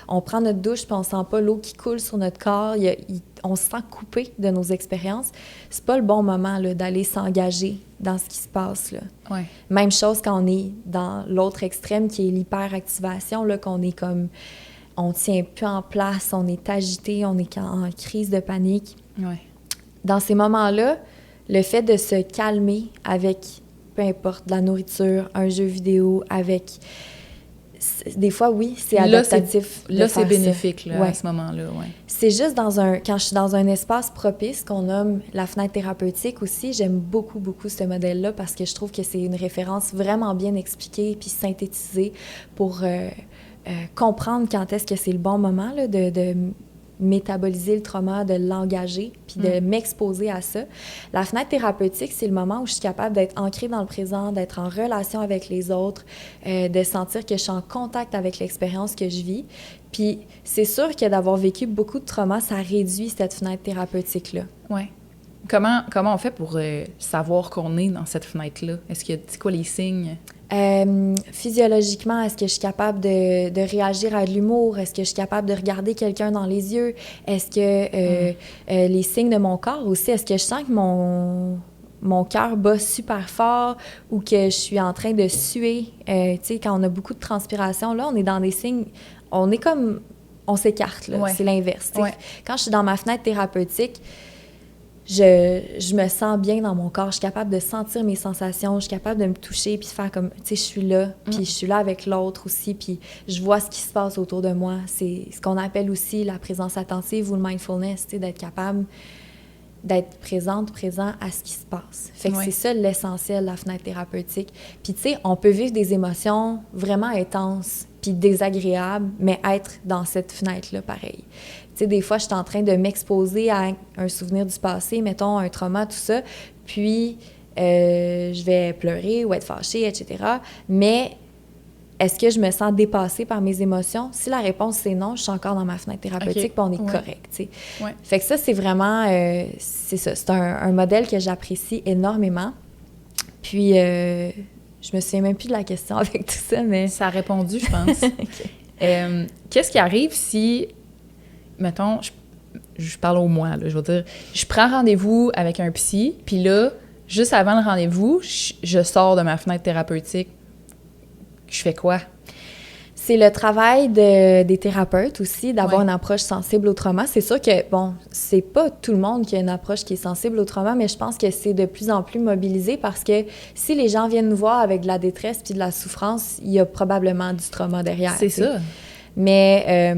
On prend notre douche puis on sent pas l'eau qui coule sur notre corps. On se sent coupé de nos expériences. C'est pas le bon moment, là, d'aller s'engager dans ce qui se passe, là. Ouais. Même chose quand on est dans l'autre extrême qui est l'hyperactivation, là, qu'on est comme... On tient plus en place, on est agité, on est en crise de panique. Ouais. Dans ces moments-là, le fait de se calmer avec, peu importe, de la nourriture, un jeu vidéo, avec... Des fois, oui, c'est adaptatif. Là, c'est bénéfique, là, à ce moment-là, ouais. C'est juste quand je suis dans un espace propice qu'on nomme la fenêtre thérapeutique aussi, j'aime beaucoup, beaucoup ce modèle-là parce que je trouve que c'est une référence vraiment bien expliquée puis synthétisée pour comprendre quand est-ce que c'est le bon moment là, de métaboliser le trauma, de l'engager, puis de m'exposer à ça. La fenêtre thérapeutique, c'est le moment où je suis capable d'être ancrée dans le présent, d'être en relation avec les autres, de sentir que je suis en contact avec l'expérience que je vis. Puis c'est sûr que d'avoir vécu beaucoup de trauma, ça réduit cette fenêtre thérapeutique-là. Oui. Comment on fait pour savoir qu'on est dans cette fenêtre-là? C'est quoi les signes? Physiologiquement, est-ce que je suis capable de réagir à de l'humour? Est-ce que je suis capable de regarder quelqu'un dans les yeux? Est-ce que les signes de mon corps aussi, est-ce que je sens que mon cœur bat super fort ou que je suis en train de suer? Tu sais, quand on a beaucoup de transpiration, là, on est dans des signes... On est comme... On s'écarte, là. Ouais. C'est l'inverse. Ouais. Quand je suis dans ma fenêtre thérapeutique, je me sens bien dans mon corps. Je suis capable de sentir mes sensations. Je suis capable de me toucher puis de faire comme... Tu sais, je suis là. Puis je suis là avec l'autre aussi. Puis je vois ce qui se passe autour de moi. C'est ce qu'on appelle aussi la présence attentive ou le mindfulness, tu sais, d'être capable d'être présent à ce qui se passe. Fait que c'est ça l'essentiel, la fenêtre thérapeutique. Puis tu sais, on peut vivre des émotions vraiment intenses puis désagréables, mais être dans cette fenêtre-là, pareil. Tu sais, des fois, je suis en train de m'exposer à un souvenir du passé, mettons, un trauma, tout ça, puis je vais pleurer ou être fâchée, etc. Mais est-ce que je me sens dépassée par mes émotions? Si la réponse, c'est non, je suis encore dans ma fenêtre thérapeutique, puis on est correct, tu sais. Ouais. Fait que ça, c'est vraiment... c'est ça, c'est un modèle que j'apprécie énormément. Puis, je me souviens même plus de la question avec tout ça, mais... Ça a répondu, je pense. Okay. Qu'est-ce qui arrive si... Mettons, je parle au moi, là, je veux dire, je prends rendez-vous avec un psy, puis là, juste avant le rendez-vous, je sors de ma fenêtre thérapeutique. Je fais quoi? C'est le travail des thérapeutes aussi, d'avoir Ouais. une approche sensible au trauma. C'est sûr que, bon, c'est pas tout le monde qui a une approche qui est sensible au trauma, mais je pense que c'est de plus en plus mobilisé parce que si les gens viennent nous voir avec de la détresse puis de la souffrance, il y a probablement du trauma derrière. C'est t'sais. ça. Mais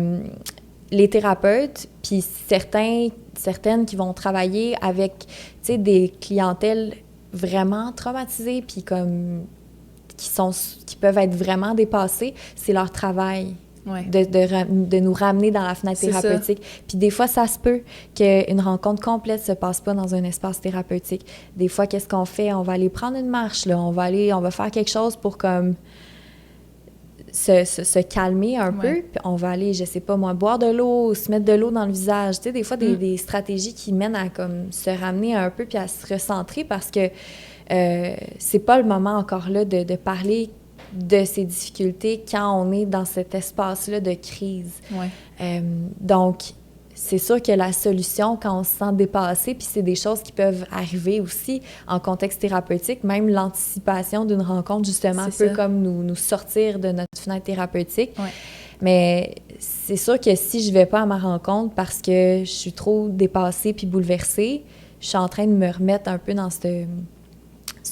les thérapeutes, puis certaines qui vont travailler avec, tu sais, des clientèles vraiment traumatisées, puis comme qui peuvent être vraiment dépassées, c'est leur travail Ouais. de nous ramener dans la fenêtre C'est ça. thérapeutique. Puis des fois, ça se peut qu'une rencontre complète se passe pas dans un espace thérapeutique. Des fois, qu'est-ce qu'on fait? On va aller prendre une marche, là. On va faire quelque chose pour comme se calmer un peu, puis on va aller, je sais pas moi, boire de l'eau, se mettre de l'eau dans le visage. Tu sais, des fois, des stratégies qui mènent à comme se ramener un peu puis à se recentrer parce que c'est pas le moment encore là de parler de ces difficultés quand on est dans cet espace-là de crise. Ouais. Donc, c'est sûr que la solution, quand on se sent dépassé, puis c'est des choses qui peuvent arriver aussi en contexte thérapeutique, même l'anticipation d'une rencontre, justement, peut comme nous sortir de notre fenêtre thérapeutique. Ouais. Mais c'est sûr que si je vais pas à ma rencontre parce que je suis trop dépassée puis bouleversée, je suis en train de me remettre un peu dans ce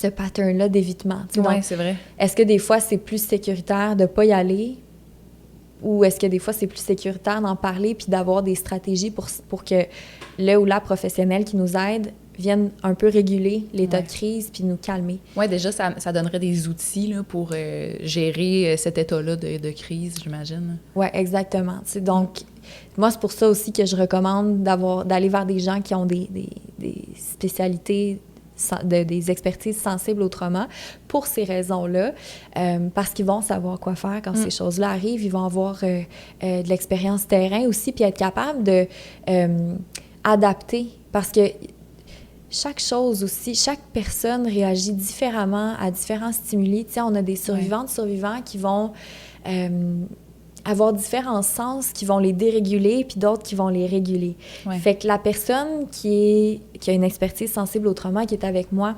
pattern-là d'évitement. Oui, c'est vrai. Est-ce que des fois, c'est plus sécuritaire de ne pas y aller ou est-ce que des fois, c'est plus sécuritaire d'en parler puis d'avoir des stratégies pour que le ou la professionnelle qui nous aide vienne un peu réguler l'état de crise puis nous calmer? Oui, déjà, ça donnerait des outils là, pour gérer cet état-là de crise, j'imagine. Oui, exactement. T'sais, donc, moi, c'est pour ça aussi que je recommande d'aller vers des gens qui ont des spécialités des expertises sensibles au trauma pour ces raisons-là, parce qu'ils vont savoir quoi faire quand ces choses-là arrivent. Ils vont avoir de l'expérience terrain aussi, puis être capable de adapter, parce que chaque chose aussi, chaque personne réagit différemment à différents stimuli. Tu sais, on a des survivants qui vont avoir différents sens qui vont les déréguler, puis d'autres qui vont les réguler. Ouais. Fait que la personne qui a une expertise sensible au trauma, qui est avec moi,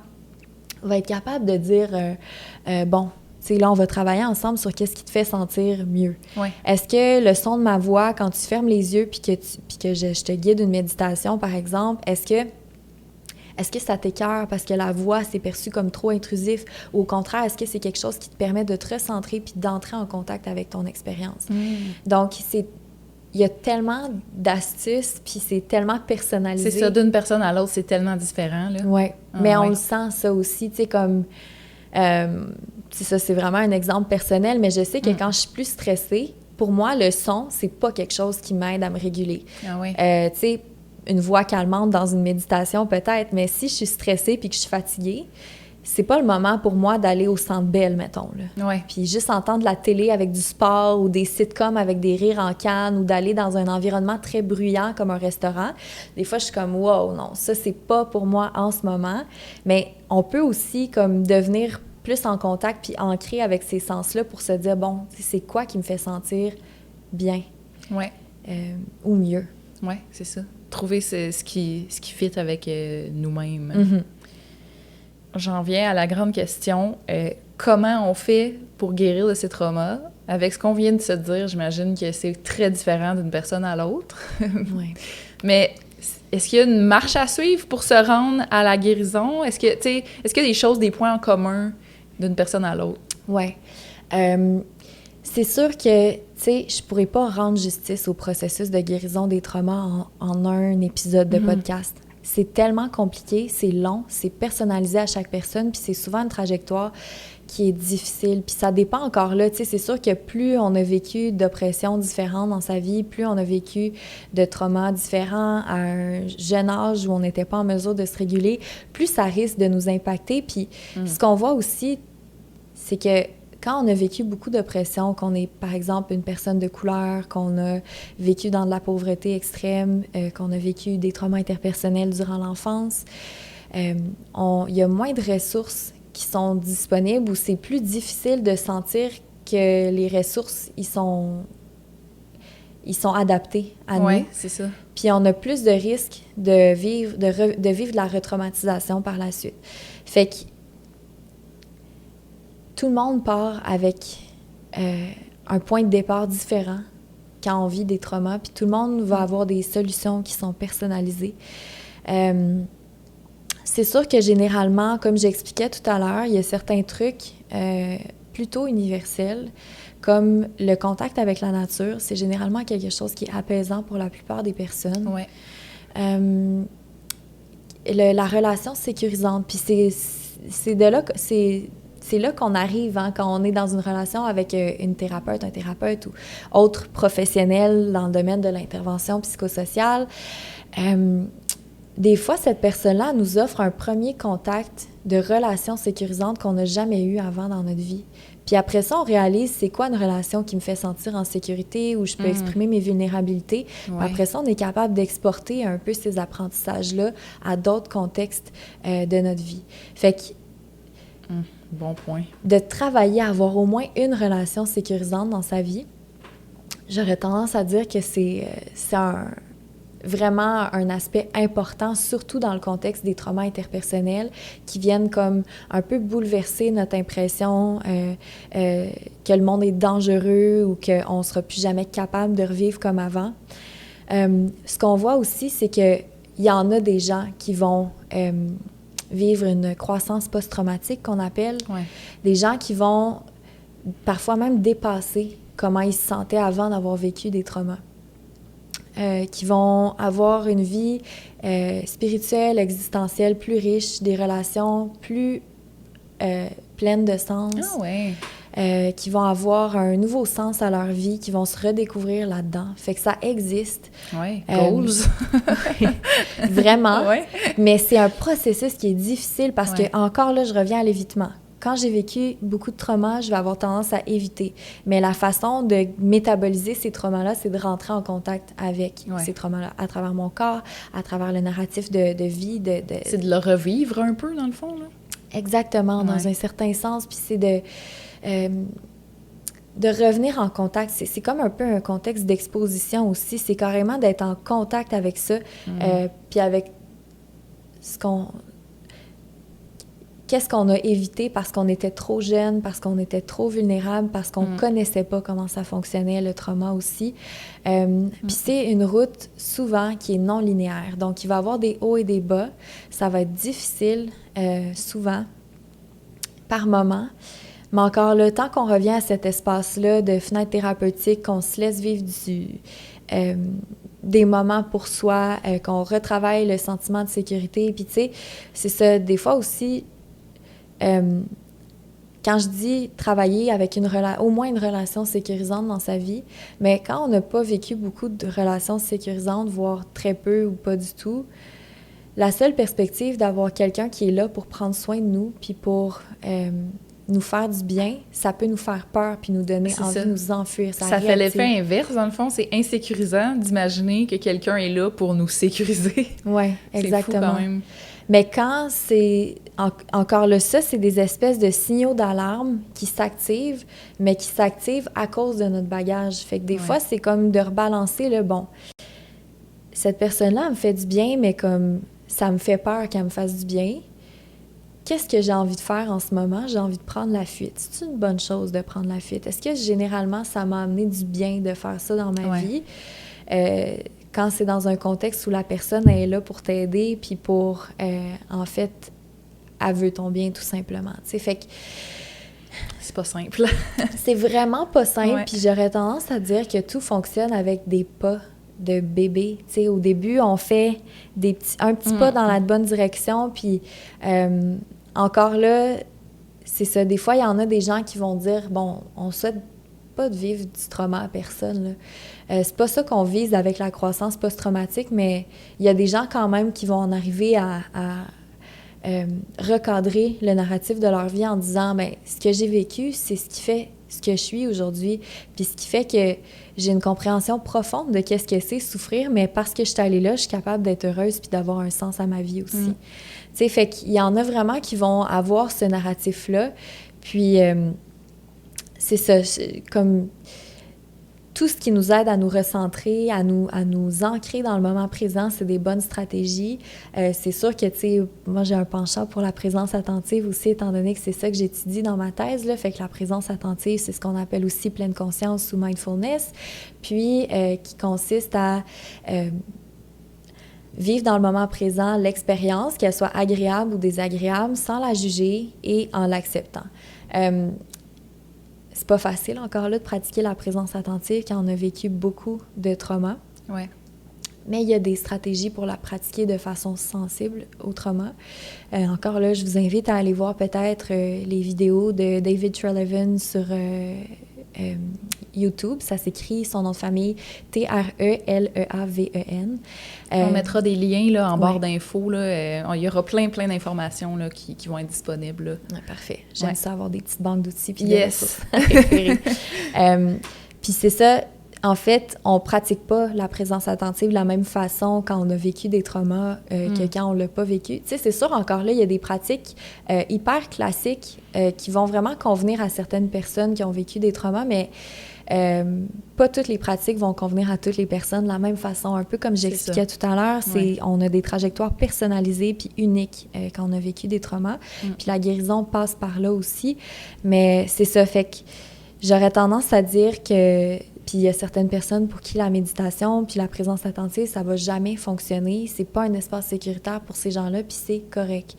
va être capable de dire, bon, tu sais, là, on va travailler ensemble sur qu'est-ce qui te fait sentir mieux. Ouais. Est-ce que le son de ma voix, quand tu fermes les yeux, puis que je te guide une méditation, par exemple, est-ce que ça t'écœure parce que la voix s'est perçue comme trop intrusif? Ou au contraire, est-ce que c'est quelque chose qui te permet de te recentrer puis d'entrer en contact avec ton expérience? Donc, il y a tellement d'astuces puis c'est tellement personnalisé. C'est ça, d'une personne à l'autre, c'est tellement différent, là. Oui, mais on le sent, ça aussi, tu sais, comme... ça, c'est vraiment un exemple personnel, mais je sais que quand je suis plus stressée, pour moi, le son, c'est pas quelque chose qui m'aide à me réguler. Ah oui. Tu sais, une voix calmante dans une méditation peut-être, mais si je suis stressée puis que je suis fatiguée, c'est pas le moment pour moi d'aller au Centre Bell, mettons, là. Ouais. Puis juste entendre la télé avec du sport ou des sitcoms avec des rires en canne ou d'aller dans un environnement très bruyant comme un restaurant. Des fois, je suis comme « wow, non, ça, c'est pas pour moi en ce moment ». Mais on peut aussi comme devenir plus en contact puis ancré avec ces sens-là pour se dire « bon, c'est quoi qui me fait sentir bien? Ouais. » Ou mieux. Oui, c'est ça. Trouver ce qui fit avec nous-mêmes. Mm-hmm. J'en viens à la grande question. Comment on fait pour guérir de ces traumas? Avec ce qu'on vient de se dire, j'imagine que c'est très différent d'une personne à l'autre. Oui. Mais est-ce qu'il y a une marche à suivre pour se rendre à la guérison? Est-ce qu'il y a des choses, des points en commun d'une personne à l'autre? Oui. C'est sûr que, tu sais, je pourrais pas rendre justice au processus de guérison des traumas en un épisode de podcast. C'est tellement compliqué, c'est long, c'est personnalisé à chaque personne, puis c'est souvent une trajectoire qui est difficile. Puis ça dépend encore là, tu sais, c'est sûr que plus on a vécu d'oppressions différentes dans sa vie, plus on a vécu de traumas différents à un jeune âge où on n'était pas en mesure de se réguler, plus ça risque de nous impacter. Puis ce qu'on voit aussi, c'est que quand on a vécu beaucoup d'oppression, qu'on est, par exemple, une personne de couleur, qu'on a vécu dans de la pauvreté extrême, qu'on a vécu des traumas interpersonnels durant l'enfance, il y a moins de ressources qui sont disponibles ou c'est plus difficile de sentir que les ressources, ils sont adaptés à nous. Oui, c'est ça. Puis on a plus de risques de vivre de la retraumatisation par la suite. Fait que tout le monde part avec un point de départ différent quand on vit des traumas, puis tout le monde va avoir des solutions qui sont personnalisées. C'est sûr que généralement, comme j'expliquais tout à l'heure, il y a certains trucs plutôt universels, comme le contact avec la nature. C'est généralement quelque chose qui est apaisant pour la plupart des personnes. Ouais. La relation sécurisante, puis c'est là qu'on arrive, hein, quand on est dans une relation avec une thérapeute, un thérapeute ou autre professionnel dans le domaine de l'intervention psychosociale. Des fois, cette personne-là nous offre un premier contact de relation sécurisante qu'on n'a jamais eu avant dans notre vie. Puis après ça, on réalise c'est quoi une relation qui me fait sentir en sécurité, où je peux exprimer mes vulnérabilités. Ouais. Après ça, on est capable d'exporter un peu ces apprentissages-là à d'autres contextes de notre vie. Fait que... Bon point. De travailler à avoir au moins une relation sécurisante dans sa vie, j'aurais tendance à dire que c'est vraiment un aspect important, surtout dans le contexte des traumas interpersonnels qui viennent comme un peu bouleverser notre impression que le monde est dangereux ou qu'on ne sera plus jamais capable de revivre comme avant. Ce qu'on voit aussi, c'est qu'il y en a des gens qui vont vivre une croissance post-traumatique qu'on appelle. Ouais. Des gens qui vont parfois même dépasser comment ils se sentaient avant d'avoir vécu des traumas. Qui vont avoir une vie spirituelle, existentielle plus riche, des relations plus pleines de sens, qui vont avoir un nouveau sens à leur vie, qui vont se redécouvrir là-dedans. Fait que ça existe. Oui, goals. Vraiment. Ouais. Mais c'est un processus qui est difficile parce que, encore là, je reviens à l'évitement. Quand j'ai vécu beaucoup de traumas, je vais avoir tendance à éviter. Mais la façon de métaboliser ces traumas-là, c'est de rentrer en contact avec ces traumas-là, à travers mon corps, à travers le narratif de vie. C'est de le revivre un peu, dans le fond, là? Exactement, dans un certain sens. Puis c'est de revenir en contact. C'est comme un peu un contexte d'exposition aussi. C'est carrément d'être en contact avec ça, puis avec qu'est-ce qu'on a évité parce qu'on était trop jeune, parce qu'on était trop vulnérable, parce qu'on ne connaissait pas comment ça fonctionnait, le trauma aussi. Puis c'est une route, souvent, qui est non linéaire. Donc, il va y avoir des hauts et des bas. Ça va être difficile, souvent, par moment. Mais encore là, tant qu'on revient à cet espace-là de fenêtre thérapeutique, qu'on se laisse vivre des moments pour soi, qu'on retravaille le sentiment de sécurité. Puis, tu sais, c'est ça, des fois aussi... quand je dis travailler avec au moins une relation sécurisante dans sa vie, mais quand on n'a pas vécu beaucoup de relations sécurisantes, voire très peu ou pas du tout, la seule perspective d'avoir quelqu'un qui est là pour prendre soin de nous puis pour nous faire du bien, ça peut nous faire peur puis nous donner envie de nous enfuir. Ça fait l'effet inverse, dans le fond. C'est insécurisant d'imaginer que quelqu'un est là pour nous sécuriser. Oui, exactement. C'est fou quand même. Mais quand c'est... Encore là, ça, c'est des espèces de signaux d'alarme qui s'activent, mais qui s'activent à cause de notre bagage. Fait que des fois, c'est comme de rebalancer le bon. Cette personne-là me fait du bien, mais comme ça me fait peur qu'elle me fasse du bien. Qu'est-ce que j'ai envie de faire en ce moment? J'ai envie de prendre la fuite. C'est une bonne chose de prendre la fuite. Est-ce que généralement, ça m'a amené du bien de faire ça dans ma vie? Quand c'est dans un contexte où la personne est là pour t'aider, puis pour, en fait, elle veut ton bien, tout simplement. T'sais, fait que... C'est pas simple. C'est vraiment pas simple, puis j'aurais tendance à dire que tout fonctionne avec des pas de bébé. T'sais, au début, on fait un petit pas dans la bonne direction, puis encore là, c'est ça. Des fois, il y en a des gens qui vont dire, bon, on souhaite pas de vivre du trauma à personne, là. C'est pas ça qu'on vise avec la croissance post-traumatique, mais il y a des gens quand même qui vont en arriver à recadrer le narratif de leur vie en disant, bien, ce que j'ai vécu, c'est ce qui fait ce que je suis aujourd'hui, puis ce qui fait que j'ai une compréhension profonde de qu'est-ce que c'est souffrir, mais parce que je suis allée là, je suis capable d'être heureuse puis d'avoir un sens à ma vie aussi. Tu sais, fait qu'il y en a vraiment qui vont avoir ce narratif-là, puis c'est ça, comme... tout ce qui nous aide à nous recentrer, à nous ancrer dans le moment présent, c'est des bonnes stratégies. C'est sûr que, tu sais, moi, j'ai un penchant pour la présence attentive aussi, étant donné que c'est ça que j'étudie dans ma thèse, là. Fait que la présence attentive, c'est ce qu'on appelle aussi pleine conscience ou mindfulness, puis qui consiste à vivre dans le moment présent l'expérience, qu'elle soit agréable ou désagréable, sans la juger et en l'acceptant. C'est pas facile encore là de pratiquer la présence attentive quand on a vécu beaucoup de traumas. Ouais. Mais il y a des stratégies pour la pratiquer de façon sensible au trauma. Encore là, je vous invite à aller voir peut-être les vidéos de David Treleaven sur YouTube. Ça s'écrit son nom de famille Treleaven. On mettra des liens là, en barre d'infos. Il y aura plein d'informations là, qui vont être disponibles. Là. Ouais, parfait. J'aime ça avoir des petites banques d'outils. Puis yes! Puis c'est ça. En fait, on pratique pas la présence attentive de la même façon quand on a vécu des traumas que quand on l'a pas vécu. Tu sais, c'est sûr, encore là, il y a des pratiques hyper classiques qui vont vraiment convenir à certaines personnes qui ont vécu des traumas, mais pas toutes les pratiques vont convenir à toutes les personnes de la même façon. Un peu comme j'expliquais tout à l'heure, on a des trajectoires personnalisées puis uniques quand on a vécu des traumas. Puis la guérison passe par là aussi. Mais c'est ça, fait que j'aurais tendance à dire que... Puis il y a certaines personnes pour qui la méditation puis la présence attentive, ça va jamais fonctionner. C'est pas un espace sécuritaire pour ces gens-là, puis c'est correct.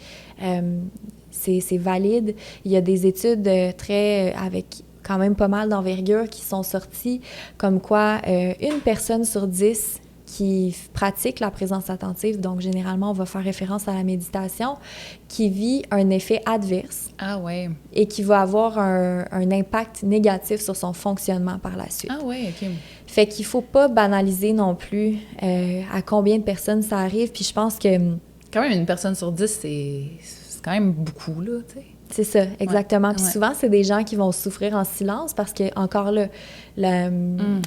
C'est valide. Il y a des études avec quand même pas mal d'envergure qui sont sorties, comme quoi une personne sur 10 qui pratique la présence attentive, donc généralement on va faire référence à la méditation, qui vit un effet adverse. Ah ouais. Et qui va avoir un impact négatif sur son fonctionnement par la suite. Ah ouais, OK. Fait qu'il faut pas banaliser non plus à combien de personnes ça arrive, puis je pense que... Quand même, une personne sur 10, c'est quand même beaucoup, là, tu sais. C'est ça, exactement. Puis souvent, c'est des gens qui vont souffrir en silence parce que, encore là,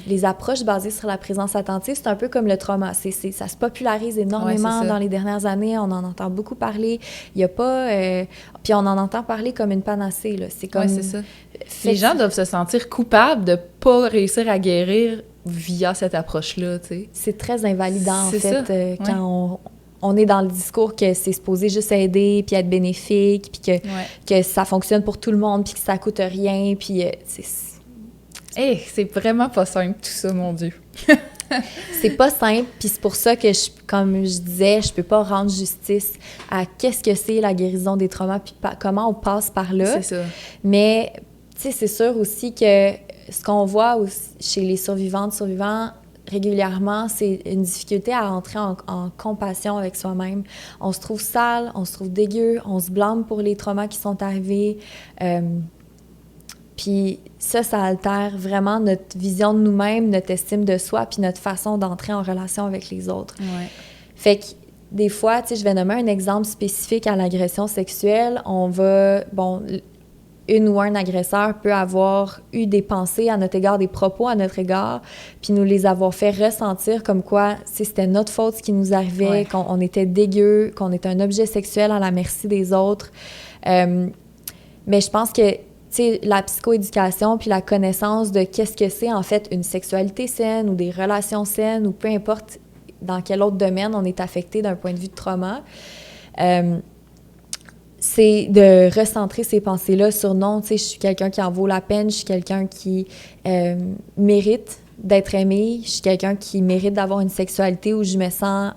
les approches basées sur la présence attentive, c'est un peu comme le trauma. Ça se popularise énormément dans les dernières années. On en entend beaucoup parler. Il n'y a pas... puis on en entend parler comme une panacée, là. C'est comme... Oui, c'est ça. Les gens doivent se sentir coupables de ne pas réussir à guérir via cette approche-là, tu sais. C'est très invalidant, en fait, quand on est dans le discours que c'est supposé juste aider, puis être bénéfique, puis que ça fonctionne pour tout le monde, puis que ça coûte rien, puis c'est vraiment pas simple, tout ça, mon Dieu! C'est pas simple, puis c'est pour ça que, comme je disais, je peux pas rendre justice à qu'est-ce que c'est la guérison des traumas, puis comment on passe par là. C'est ça. Mais, tu sais, c'est sûr aussi que ce qu'on voit aussi chez les survivantes, survivants, régulièrement, c'est une difficulté à entrer en compassion avec soi-même. On se trouve sale, on se trouve dégueu, on se blâme pour les traumas qui sont arrivés. Puis ça altère vraiment notre vision de nous-mêmes, notre estime de soi, puis notre façon d'entrer en relation avec les autres. Ouais. Fait que des fois, tu sais, je vais nommer un exemple spécifique à l'agression sexuelle. Une ou un agresseur peut avoir eu des pensées à notre égard, des propos à notre égard, puis nous les avoir fait ressentir comme quoi c'était notre faute ce qui nous arrivait, qu'on était dégueu, qu'on était un objet sexuel à la merci des autres. Mais je pense que, tu sais, la psychoéducation puis la connaissance de qu'est-ce que c'est en fait une sexualité saine ou des relations saines ou peu importe dans quel autre domaine on est affecté d'un point de vue de trauma, c'est de recentrer ces pensées-là sur non, tu sais, je suis quelqu'un qui en vaut la peine, je suis quelqu'un qui mérite d'être aimé, je suis quelqu'un qui mérite d'avoir une sexualité où je me sens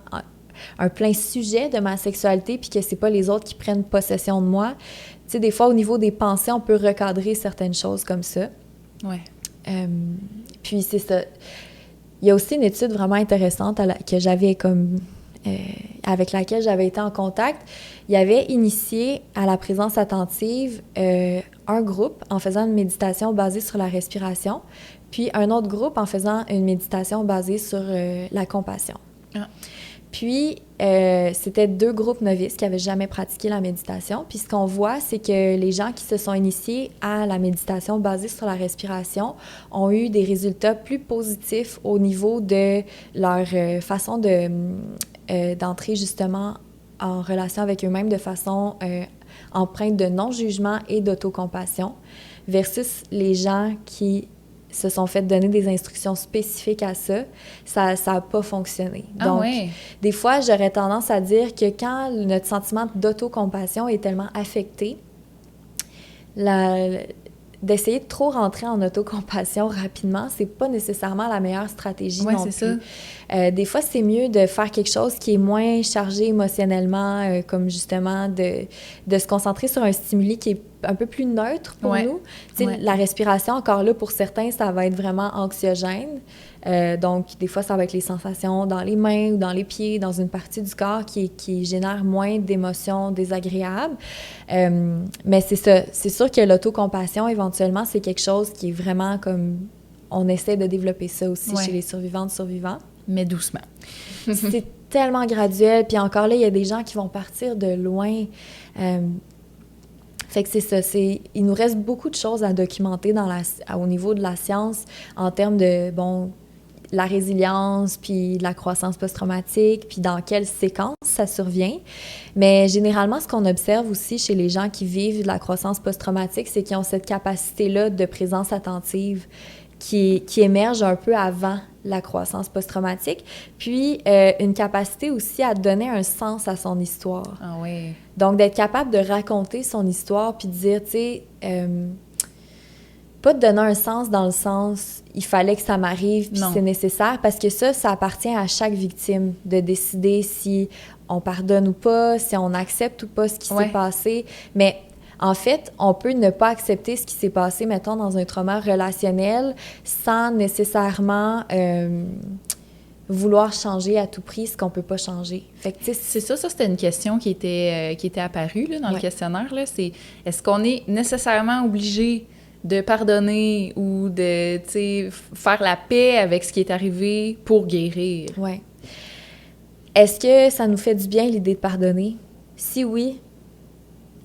un plein sujet de ma sexualité puis que c'est pas les autres qui prennent possession de moi. Tu sais, des fois, au niveau des pensées, on peut recadrer certaines choses comme ça. Ouais. Puis c'est ça. Il y a aussi une étude vraiment intéressante que j'avais comme... avec laquelle j'avais été en contact. Il avait initié à la présence attentive un groupe en faisant une méditation basée sur la respiration, puis un autre groupe en faisant une méditation basée sur la compassion. Ah. Puis, c'était 2 groupes novices qui n'avaient jamais pratiqué la méditation. Puis, ce qu'on voit, c'est que les gens qui se sont initiés à la méditation basée sur la respiration ont eu des résultats plus positifs au niveau de leur façon d'entrer justement en relation avec eux-mêmes de façon empreinte de non-jugement et d'autocompassion versus les gens qui se sont fait donner des instructions spécifiques à ça, ça n'a pas fonctionné. Ah Donc, ouais. des fois, j'aurais tendance à dire que quand notre sentiment d'autocompassion est tellement affecté, d'essayer de trop rentrer en autocompassion rapidement, c'est pas nécessairement la meilleure stratégie non plus. Ça. Des fois, c'est mieux de faire quelque chose qui est moins chargé émotionnellement, comme justement de se concentrer sur un stimuli qui est un peu plus neutre pour nous. Tu sais, la respiration, encore là, pour certains, ça va être vraiment anxiogène. Donc, des fois, ça va être les sensations dans les mains ou dans les pieds, dans une partie du corps qui génère moins d'émotions désagréables. Mais c'est ça. C'est sûr que l'autocompassion, éventuellement, c'est quelque chose qui est vraiment comme... On essaie de développer ça aussi chez les survivantes, survivants. Mais doucement. C'est tellement graduel. Puis encore là, il y a des gens qui vont partir de loin. Fait que c'est ça. Il nous reste beaucoup de choses à documenter au niveau de la science en termes de, la résilience, puis de la croissance post-traumatique, puis dans quelle séquence ça survient. Mais généralement, ce qu'on observe aussi chez les gens qui vivent de la croissance post-traumatique, c'est qu'ils ont cette capacité-là de présence attentive qui émerge un peu avant la croissance post-traumatique, puis une capacité aussi à donner un sens à son histoire. Ah oui. Donc, d'être capable de raconter son histoire, puis de dire, tu sais, pas de donner un sens dans le sens « il fallait que ça m'arrive, puis c'est nécessaire », parce que ça appartient à chaque victime de décider si on pardonne ou pas, si on accepte ou pas ce qui s'est passé. Mais en fait, on peut ne pas accepter ce qui s'est passé, mettons, dans un trauma relationnel sans nécessairement vouloir changer à tout prix ce qu'on peut pas changer. Fait que, c'est ça, c'était une question qui était apparue là, dans le questionnaire. Là, c'est est-ce qu'on est nécessairement obligé de pardonner ou de faire la paix avec ce qui est arrivé pour guérir? Oui. Est-ce que ça nous fait du bien l'idée de pardonner? Si oui,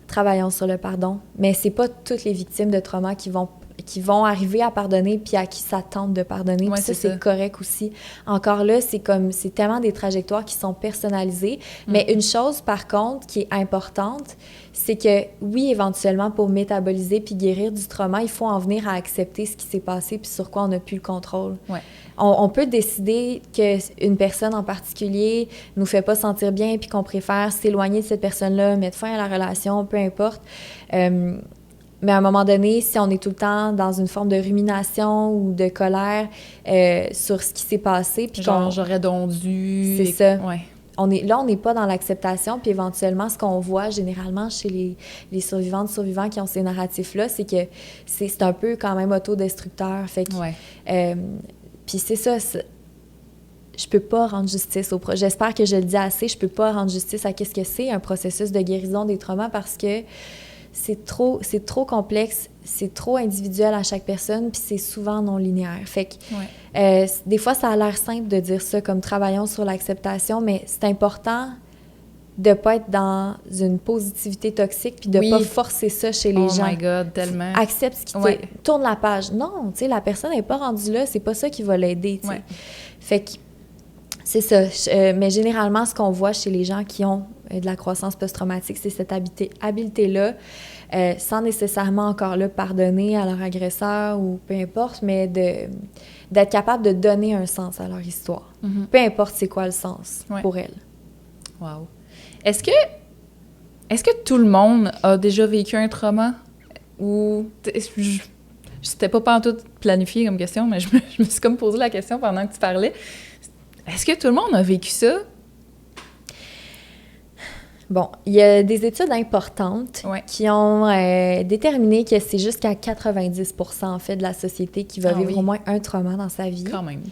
travaillons sur le pardon. Mais c'est pas toutes les victimes de trauma qui vont arriver à pardonner puis à qui ça tente de pardonner. Puis ça, c'est correct aussi. Encore là, c'est tellement des trajectoires qui sont personnalisées. Mais une chose, par contre, qui est importante, c'est que, oui, éventuellement, pour métaboliser puis guérir du trauma, il faut en venir à accepter ce qui s'est passé puis sur quoi on n'a plus le contrôle. Ouais. On peut décider qu'une personne en particulier nous fait pas sentir bien puis qu'on préfère s'éloigner de cette personne-là, mettre fin à la relation, peu importe. Mais à un moment donné, si on est tout le temps dans une forme de rumination ou de colère sur ce qui s'est passé... Puis genre, j'aurais donc dû... C'est ça. Ouais. On n'est pas dans l'acceptation, puis éventuellement, ce qu'on voit généralement chez les survivants qui ont ces narratifs-là, c'est que c'est un peu quand même autodestructeur. Fait que... puis c'est ça... Je peux pas rendre justice au projet. J'espère que je le dis assez. Je peux pas rendre justice à qu'est-ce que c'est un processus de guérison des traumas parce que c'est trop complexe, c'est trop individuel à chaque personne, puis c'est souvent non linéaire. Fait que des fois, ça a l'air simple de dire ça comme travaillons sur l'acceptation, mais c'est important de pas être dans une positivité toxique puis de pas forcer ça chez les gens. Oh my God, tellement. Accepte ce qui tourne la page. Non, tu sais, la personne n'est pas rendue là, c'est pas ça qui va l'aider, tu sais. Fait que c'est ça. Mais généralement, ce qu'on voit chez les gens qui ont de la croissance post-traumatique, c'est cette habileté-là, sans nécessairement encore là pardonner à leur agresseur ou peu importe, mais d'être capable de donner un sens à leur histoire. Mm-hmm. Peu importe c'est quoi le sens pour elle. Wow. Est-ce que tout le monde a déjà vécu un trauma? Ou... C'était pas pantoute planifié comme question, mais je me suis comme posé la question pendant que tu parlais. Est-ce que tout le monde a vécu ça? Bon, il y a des études importantes qui ont déterminé que c'est jusqu'à 90% en fait de la société qui va vivre au moins un trauma dans sa vie. Quand même.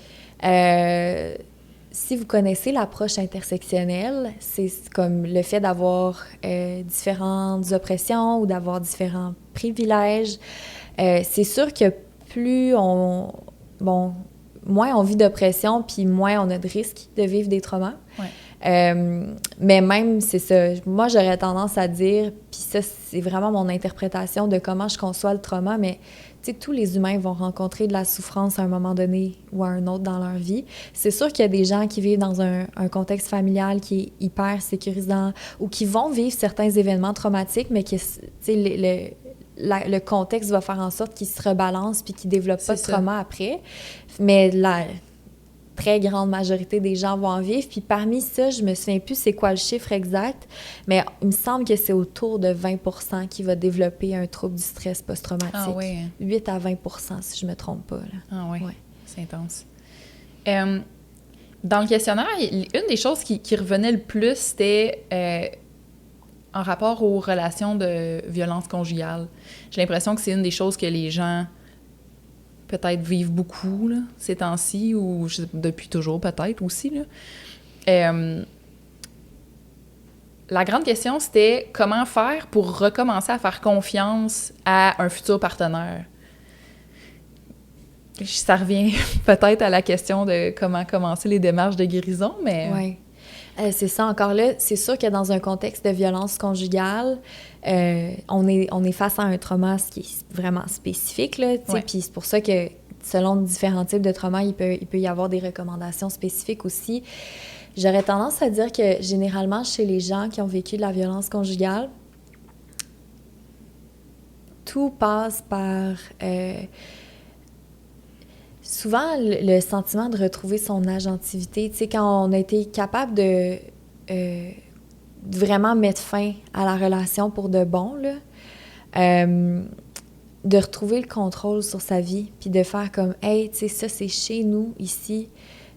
Si vous connaissez l'approche intersectionnelle, c'est comme le fait d'avoir différentes oppressions ou d'avoir différents privilèges. C'est sûr que plus moins on vit d'oppression, puis moins on a de risques de vivre des traumas. Mais même, c'est ça. Moi, j'aurais tendance à dire, puis ça, c'est vraiment mon interprétation de comment je conçois le trauma, mais tu sais, tous les humains vont rencontrer de la souffrance à un moment donné ou à un autre dans leur vie. C'est sûr qu'il y a des gens qui vivent dans un contexte familial qui est hyper sécurisant ou qui vont vivre certains événements traumatiques, mais que, tu sais, le contexte va faire en sorte qu'ils se rebalancent puis qu'ils développent pas de C'est ça. trauma après. Mais la très grande majorité des gens vont en vivre. Puis parmi ça, je me souviens plus c'est quoi le chiffre exact, mais il me semble que c'est autour de 20% qui va développer un trouble du stress post-traumatique. Ah oui. 8 à 20%, si je me trompe pas. Là. Ah oui. Ouais. C'est intense. Dans le questionnaire, une des choses qui revenait le plus, c'était en rapport aux relations de violence conjugale. J'ai l'impression que c'est une des choses que les gens peut-être vivent beaucoup là, ces temps-ci, ou depuis toujours peut-être aussi. Là. La grande question, c'était comment faire pour recommencer à faire confiance à un futur partenaire. Ça revient peut-être à la question de comment commencer les démarches de guérison, mais... Oui. C'est ça, encore là, c'est sûr que dans un contexte de violence conjugale, on est face à un trauma qui est vraiment spécifique, là, Ouais. puis c'est pour ça que selon différents types de traumas, il peut y avoir des recommandations spécifiques aussi. J'aurais tendance à dire que généralement, chez les gens qui ont vécu de la violence conjugale, tout passe par... souvent, le sentiment de retrouver son agentivité, tu sais, quand on a été capable de vraiment mettre fin à la relation pour de bon, là, de retrouver le contrôle sur sa vie, puis de faire comme « Hey, tu sais, ça, c'est chez nous, ici.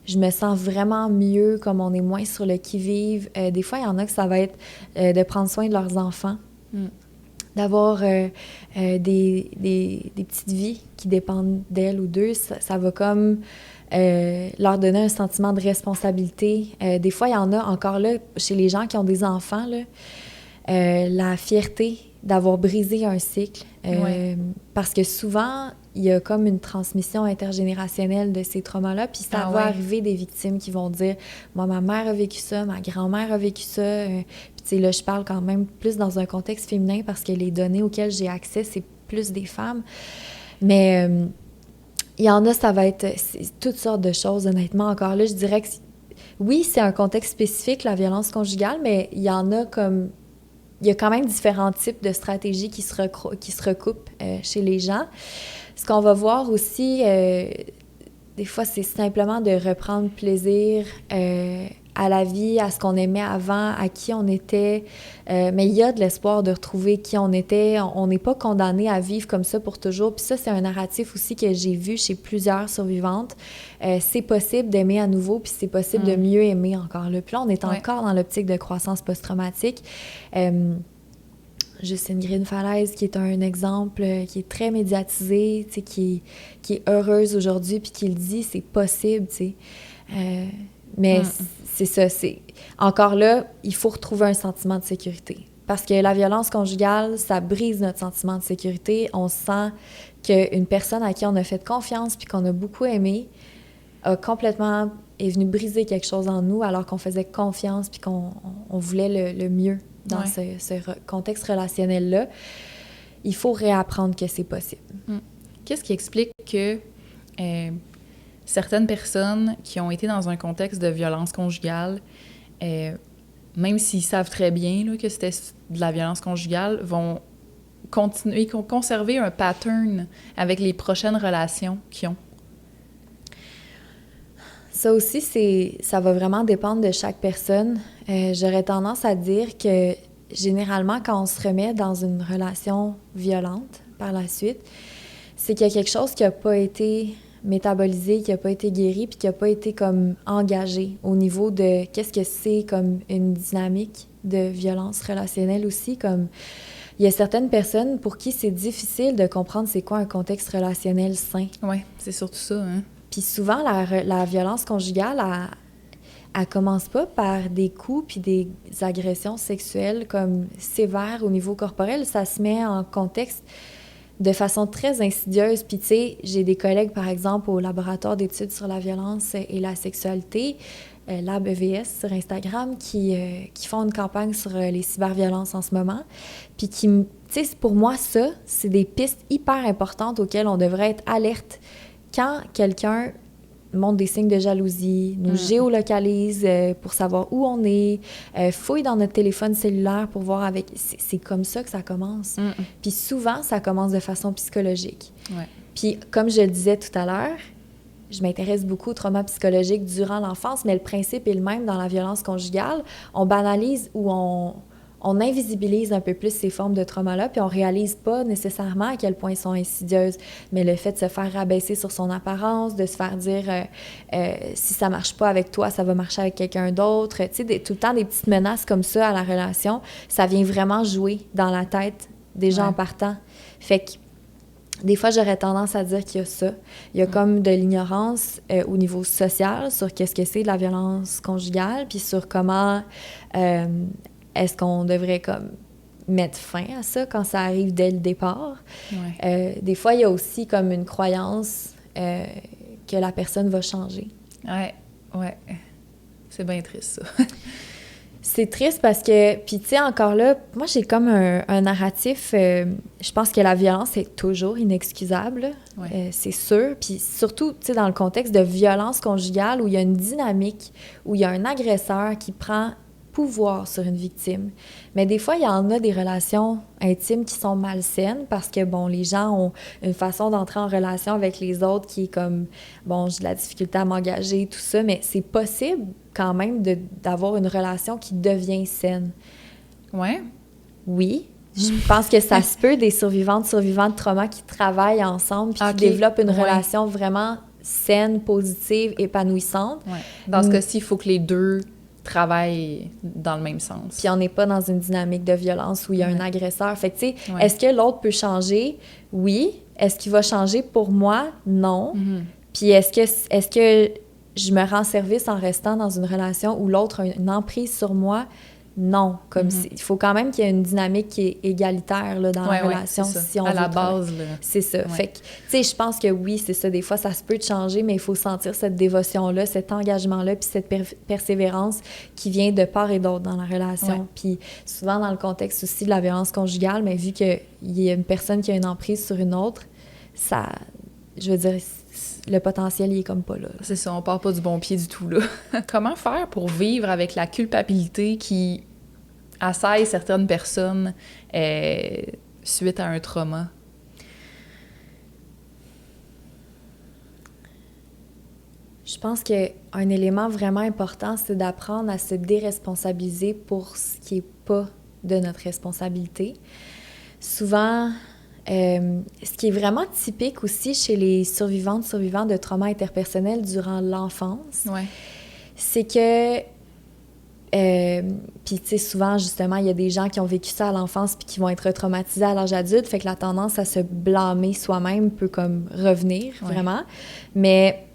Je me sens vraiment mieux, comme on est moins sur le qui-vive. » Des fois, il y en a que ça va être de prendre soin de leurs enfants. D'avoir des petites vies qui dépendent d'elles ou d'eux, ça va comme leur donner un sentiment de responsabilité. Des fois, il y en a encore là, chez les gens qui ont des enfants, là, la fierté d'avoir brisé un cycle. Ouais. Parce que souvent, il y a comme une transmission intergénérationnelle de ces traumas-là, puis ça va arriver des victimes qui vont dire « Moi, ma mère a vécu ça, ma grand-mère a vécu ça. » Puis tu sais, là, je parle quand même plus dans un contexte féminin parce que les données auxquelles j'ai accès, c'est plus des femmes. Mais il y en a, ça va être toutes sortes de choses, honnêtement. Encore là, je dirais que oui, c'est un contexte spécifique, la violence conjugale, mais il y en a comme... Il y a quand même différents types de stratégies qui se recoupent chez les gens. Ce qu'on va voir aussi, des fois, c'est simplement de reprendre plaisir à la vie, à ce qu'on aimait avant, à qui on était. Mais il y a de l'espoir de retrouver qui on était. On n'est pas condamné à vivre comme ça pour toujours. Puis ça, c'est un narratif aussi que j'ai vu chez plusieurs survivantes. C'est possible d'aimer à nouveau, puis c'est possible de mieux aimer encore là. Puis là, on est encore dans l'optique de croissance post-traumatique. Justine Green-Falaise, qui est un exemple qui est très médiatisé, qui est heureuse aujourd'hui, puis qui le dit, c'est possible, tu sais. Mais c'est ça, encore là, il faut retrouver un sentiment de sécurité. Parce que la violence conjugale, ça brise notre sentiment de sécurité. On sent qu'une personne à qui on a fait confiance puis qu'on a beaucoup aimé est venue briser quelque chose en nous alors qu'on faisait confiance puis qu'on voulait le mieux dans ce contexte relationnel-là. Il faut réapprendre que c'est possible. Qu'est-ce qui explique que certaines personnes qui ont été dans un contexte de violence conjugale, même s'ils savent très bien là, que c'était de la violence conjugale, vont conserver un pattern avec les prochaines relations qu'ils ont? Ça aussi, ça va vraiment dépendre de chaque personne. J'aurais tendance à dire que généralement, quand on se remet dans une relation violente par la suite, c'est qu'il y a quelque chose qui n'a pas été métabolisé, qui n'a pas été guéri, puis qui n'a pas été comme engagé au niveau de qu'est-ce que c'est comme une dynamique de violence relationnelle aussi. Comme il y a certaines personnes pour qui c'est difficile de comprendre c'est quoi un contexte relationnel sain. Oui, c'est surtout ça, hein? Puis souvent, la violence conjugale, elle commence pas par des coups puis des agressions sexuelles comme sévères au niveau corporel. Ça se met en contexte de façon très insidieuse. Puis tu sais, j'ai des collègues, par exemple, au laboratoire d'études sur la violence et la sexualité, Lab EVS sur Instagram, qui font une campagne sur les cyberviolences en ce moment. Puis qui, tu sais, pour moi, ça, c'est des pistes hyper importantes auxquelles on devrait être alerte. Quand quelqu'un montre des signes de jalousie, nous géolocalise pour savoir où on est, fouille dans notre téléphone cellulaire pour voir avec... C'est comme ça que ça commence. Puis souvent, ça commence de façon psychologique. Ouais. Puis comme je le disais tout à l'heure, je m'intéresse beaucoup au trauma psychologique durant l'enfance, mais le principe est le même dans la violence conjugale. On banalise ou on invisibilise un peu plus ces formes de trauma-là, puis on réalise pas nécessairement à quel point elles sont insidieuses. Mais le fait de se faire rabaisser sur son apparence, de se faire dire si ça marche pas avec toi, ça va marcher avec quelqu'un d'autre, tu sais, tout le temps des petites menaces comme ça à la relation, ça vient vraiment jouer dans la tête des gens en partant. Fait que des fois, j'aurais tendance à dire qu'il y a ça. Il y a comme de l'ignorance au niveau social sur qu'est-ce que c'est de la violence conjugale, puis sur comment est-ce qu'on devrait comme mettre fin à ça quand ça arrive dès le départ. Ouais. Des fois, il y a aussi comme une croyance que la personne va changer. Ouais. C'est bien triste, ça. C'est triste parce que, puis tu sais, encore là, moi, j'ai comme un narratif, je pense que la violence est toujours inexcusable, c'est sûr. Puis surtout, tu sais, dans le contexte de violence conjugale où il y a une dynamique, où il y a un agresseur qui prend pouvoir sur une victime. Mais des fois, il y en a des relations intimes qui sont malsaines parce que, bon, les gens ont une façon d'entrer en relation avec les autres qui est comme, bon, j'ai de la difficulté à m'engager, tout ça, mais c'est possible quand même d'avoir une relation qui devient saine. Ouais. Oui. Je pense que ça se peut, des survivants de trauma qui travaillent ensemble puis qui développent une relation vraiment saine, positive, épanouissante. Ouais. Dans ce cas-ci, il faut que les deux travaillent dans le même sens. Puis on n'est pas dans une dynamique de violence où il y a un agresseur. Fait que, tu sais, est-ce que l'autre peut changer? Oui. Est-ce qu'il va changer pour moi? Non. Puis est-ce que je me rends service en restant dans une relation où l'autre a une emprise sur moi? Non. Comme il faut quand même qu'il y ait une dynamique qui est égalitaire là, dans la relation. Si on à la base. Là. C'est ça. Fait que, tu sais, je pense que oui, c'est ça. Des fois, ça se peut de changer, mais il faut sentir cette dévotion-là, cet engagement-là, puis cette persévérance qui vient de part et d'autre dans la relation. Puis souvent, dans le contexte aussi de la violence conjugale, mais vu qu'il y a une personne qui a une emprise sur une autre, ça, je veux dire, le potentiel, il est comme pas là. C'est ça, on part pas du bon pied du tout, là. Comment faire pour vivre avec la culpabilité qui assaille certaines personnes suite à un trauma? Je pense qu'un élément vraiment important, c'est d'apprendre à se déresponsabiliser pour ce qui n'est pas de notre responsabilité. Souvent, ce qui est vraiment typique aussi chez les survivants de trauma interpersonnel durant l'enfance, c'est que, puis tu sais, souvent, justement, il y a des gens qui ont vécu ça à l'enfance puis qui vont être traumatisés à l'âge adulte, fait que la tendance à se blâmer soi-même peut comme revenir, vraiment. Mais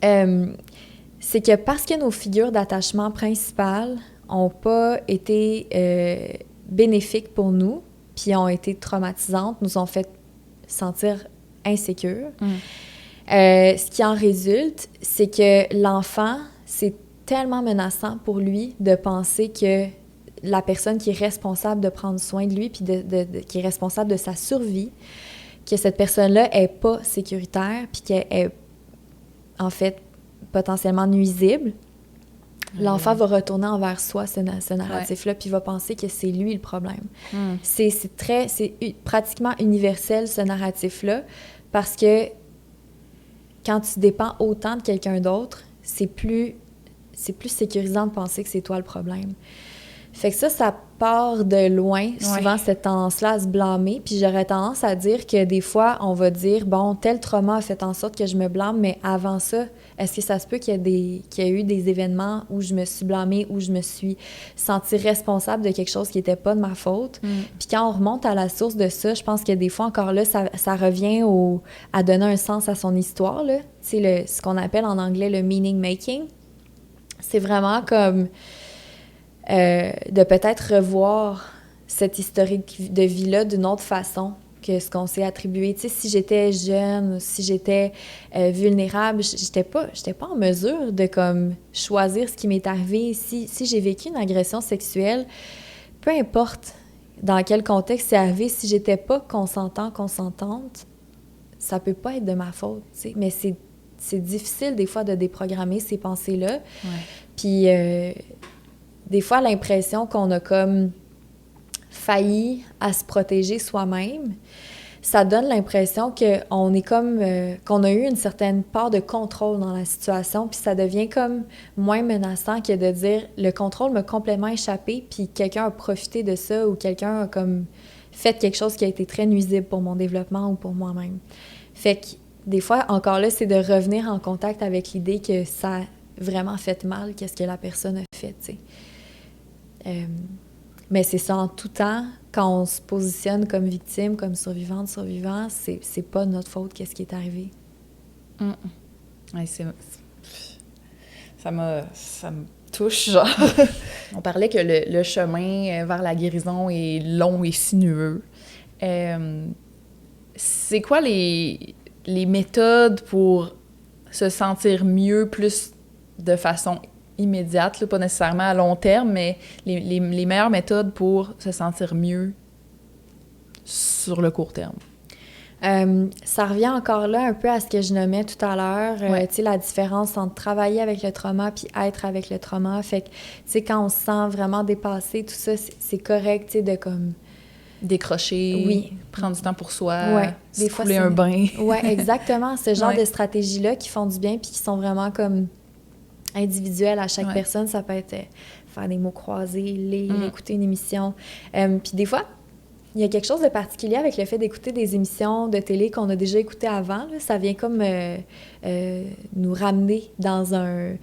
c'est que parce que nos figures d'attachement principales n'ont pas été bénéfiques pour nous, puis ont été traumatisantes, nous ont fait sentir insécures. Ce qui en résulte, c'est que l'enfant, c'est tellement menaçant pour lui de penser que la personne qui est responsable de prendre soin de lui, puis qui est responsable de sa survie, que cette personne-là n'est pas sécuritaire, puis qu'elle est, en fait, potentiellement nuisible. L'enfant va retourner envers soi ce narratif-là, puis va penser que c'est lui le problème. C'est pratiquement universel, ce narratif-là, parce que quand tu dépends autant de quelqu'un d'autre, c'est plus sécurisant de penser que c'est toi le problème. Fait que ça part de loin, souvent, cette tendance-là à se blâmer. Puis j'aurais tendance à dire que des fois, on va dire, bon, tel trauma a fait en sorte que je me blâme, mais avant ça, est-ce que ça se peut qu'il y a eu des événements où je me suis blâmée, où je me suis sentie responsable de quelque chose qui n'était pas de ma faute? Puis quand on remonte à la source de ça, je pense que des fois, encore là, ça revient à donner un sens à son histoire, là. Tu sais, ce qu'on appelle en anglais le meaning making. C'est vraiment comme de peut-être revoir cette historique de vie-là d'une autre façon que ce qu'on s'est attribué. Tu sais, si j'étais jeune, si j'étais vulnérable, j'étais pas en mesure de comme choisir ce qui m'est arrivé. Si j'ai vécu une agression sexuelle, peu importe dans quel contexte c'est arrivé, si j'étais pas consentante, ça peut pas être de ma faute, tu sais, mais c'est c'est difficile des fois de déprogrammer ces pensées-là. Ouais. Puis des fois, l'impression qu'on a comme failli à se protéger soi-même, ça donne l'impression qu'on est comme qu'on a eu une certaine part de contrôle dans la situation, puis ça devient comme moins menaçant que de dire le contrôle m'a complètement échappé, puis quelqu'un a profité de ça ou quelqu'un a comme fait quelque chose qui a été très nuisible pour mon développement ou pour moi-même. Fait que des fois, encore là, c'est de revenir en contact avec l'idée que ça a vraiment fait mal, qu'est-ce que la personne a fait, tu sais. Mais c'est ça, en tout temps, quand on se positionne comme victime, comme survivant, c'est pas notre faute, qu'est-ce qui est arrivé. Ouais, ça me touche, genre. On parlait que le chemin vers la guérison est long et sinueux. C'est quoi les méthodes pour se sentir mieux plus de façon immédiate, là, pas nécessairement à long terme, mais les meilleures méthodes pour se sentir mieux sur le court terme? Ça revient encore là un peu à ce que je nommais tout à l'heure, Ouais. tu sais, la différence entre travailler avec le trauma puis être avec le trauma. Fait que, tu sais, quand on se sent vraiment dépassé, tout ça, c'est correct, tu sais, de comme... Décrocher, oui, prendre du temps pour soi, des fois, couler un bain. Oui, exactement. Ce genre Ouais. de stratégies-là qui font du bien puis qui sont vraiment comme individuelles à chaque personne. Ça peut être faire des mots croisés, lire, écouter une émission. Puis des fois, il y a quelque chose de particulier avec le fait d'écouter des émissions de télé qu'on a déjà écoutées avant. Là. Ça vient comme nous ramener dans un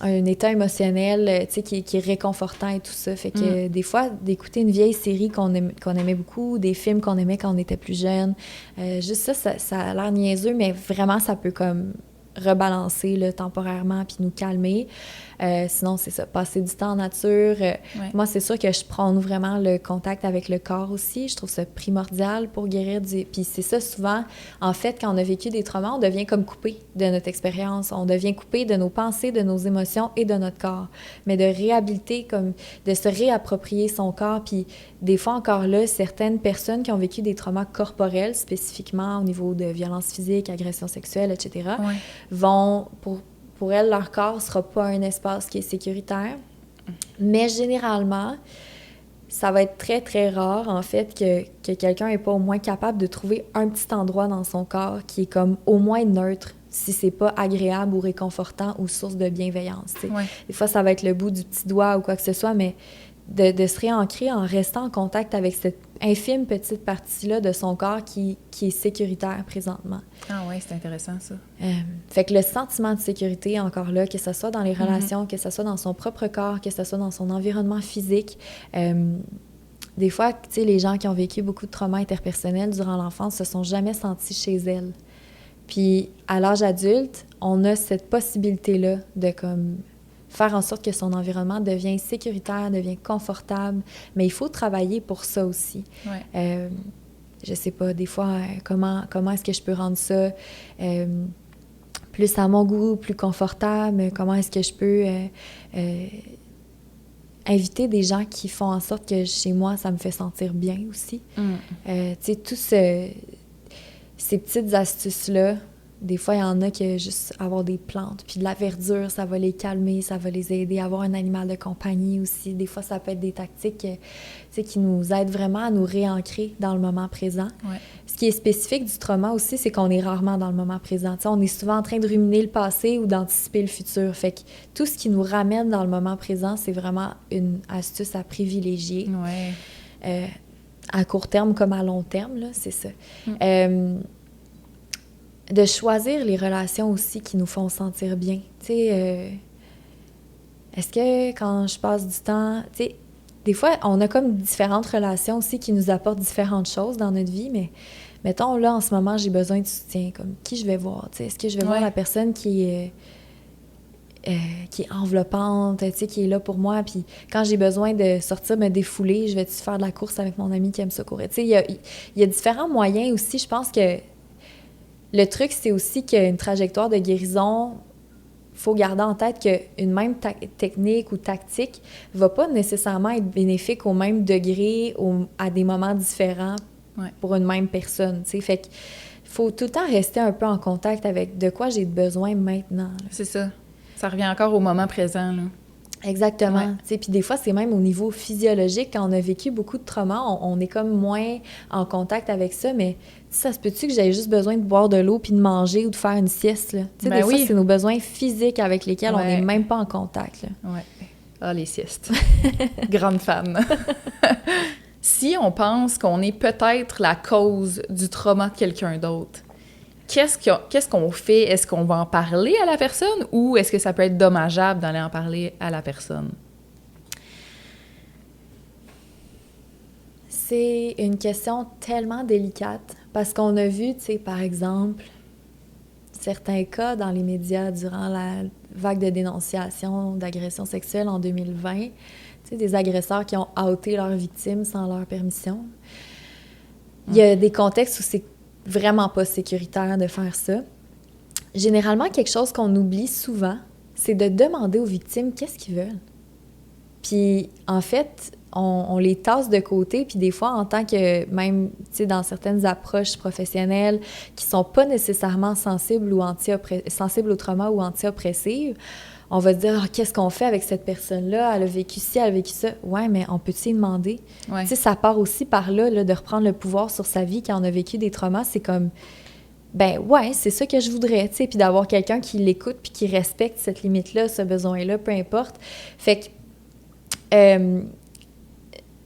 état émotionnel, tu sais, qui est réconfortant et tout ça. Fait que des fois, d'écouter une vieille série qu'on aimait beaucoup, des films qu'on aimait quand on était plus jeune, juste ça a l'air niaiseux, mais vraiment, ça peut comme rebalancer là, temporairement puis nous calmer. Sinon, c'est ça, passer du temps en nature. Moi, c'est sûr que je prône vraiment le contact avec le corps aussi. Je trouve ça primordial pour guérir du... Puis c'est ça, souvent, en fait, quand on a vécu des traumas, on devient comme coupé de notre expérience. On devient coupé de nos pensées, de nos émotions et de notre corps. Mais de réhabiliter, comme de se réapproprier son corps. Puis des fois, encore là, certaines personnes qui ont vécu des traumas corporels, spécifiquement au niveau de violence physique, agression sexuelle, etc., vont... Pour elles, leur corps ne sera pas un espace qui est sécuritaire. Mais généralement, ça va être très, très rare, en fait, que quelqu'un n'est pas au moins capable de trouver un petit endroit dans son corps qui est comme au moins neutre, si c'est pas agréable ou réconfortant ou source de bienveillance. Des fois, ça va être le bout du petit doigt ou quoi que ce soit, mais de se réancrer en restant en contact avec cette infime petite partie-là de son corps qui est sécuritaire présentement. Ah oui, c'est intéressant, ça. Fait que le sentiment de sécurité, encore là, que ce soit dans les relations, que ce soit dans son propre corps, que ce soit dans son environnement physique, des fois, tu sais, les gens qui ont vécu beaucoup de traumas interpersonnels durant l'enfance se sont jamais sentis chez elles. Puis, à l'âge adulte, on a cette possibilité-là de, comme, faire en sorte que son environnement devienne sécuritaire, devienne confortable, mais il faut travailler pour ça aussi. Je sais pas, des fois, comment est-ce que je peux rendre ça plus à mon goût, plus confortable? Comment est-ce que je peux inviter des gens qui font en sorte que chez moi, ça me fait sentir bien aussi? Tu sais, tous ces petites astuces-là, des fois, il y en a que juste avoir des plantes, puis de la verdure, ça va les calmer, ça va les aider. Avoir un animal de compagnie aussi. Des fois, ça peut être des tactiques qui nous aident vraiment à nous réancrer dans le moment présent. Ce qui est spécifique du trauma aussi, c'est qu'on est rarement dans le moment présent. T'sais, on est souvent en train de ruminer le passé ou d'anticiper le futur. Fait que tout ce qui nous ramène dans le moment présent, c'est vraiment une astuce à privilégier. À court terme comme à long terme, là, c'est ça. De choisir les relations aussi qui nous font sentir bien. Tu sais, est-ce que quand je passe du temps... Tu sais, des fois, on a comme différentes relations aussi qui nous apportent différentes choses dans notre vie, mais mettons, là, en ce moment, j'ai besoin de soutien. Comme, qui je vais voir? Tu sais, est-ce que je vais voir la personne qui est enveloppante, tu sais, qui est là pour moi, puis quand j'ai besoin de sortir, me défouler, je vais-tu faire de la course avec mon ami qui aime ça courir? Tu sais, il y a différents moyens aussi. Je pense que le truc, c'est aussi qu'une trajectoire de guérison, il faut garder en tête qu'une même technique ou tactique ne va pas nécessairement être bénéfique au même degré à des moments différents pour une même personne. T'sais. Fait qu'il faut tout le temps rester un peu en contact avec de quoi j'ai besoin maintenant. Là. C'est ça. Ça revient encore au moment présent, là. Exactement. Ouais. Tu sais, puis des fois, c'est même au niveau physiologique. Quand on a vécu beaucoup de traumas, on est comme moins en contact avec ça. Mais ça se peut-tu que j'avais juste besoin de boire de l'eau puis de manger ou de faire une sieste, là? Tu sais, Ben des fois, oui. c'est nos besoins physiques avec lesquels on Ouais. n'est même pas en contact, là. Ouais. Ah, les siestes. Grande fan. Si on pense qu'on est peut-être la cause du trauma de quelqu'un d'autre, qu'est-ce qu'on fait? Est-ce qu'on va en parler à la personne ou est-ce que ça peut être dommageable d'aller en parler à la personne? C'est une question tellement délicate parce qu'on a vu, tu sais, par exemple, certains cas dans les médias durant la vague de dénonciation d'agressions sexuelles en 2020, tu sais, des agresseurs qui ont outé leurs victimes sans leur permission. Il y a des contextes où c'est vraiment pas sécuritaire de faire ça. Généralement, quelque chose qu'on oublie souvent, c'est de demander aux victimes qu'est-ce qu'ils veulent. Puis, en fait, on les tasse de côté, puis des fois, en tant que, même, tu sais, dans certaines approches professionnelles qui sont pas nécessairement sensibles au trauma ou anti-oppressives, on va se dire, ah, qu'est-ce qu'on fait avec cette personne-là? Elle a vécu ci, elle a vécu ça. Ouais, mais on peut-tu y demander? Ouais. Tu sais, ça part aussi par là, de reprendre le pouvoir sur sa vie quand on a vécu des traumas. C'est comme, ben ouais, c'est ça que je voudrais, tu sais, puis d'avoir quelqu'un qui l'écoute puis qui respecte cette limite-là, ce besoin-là, peu importe. Fait que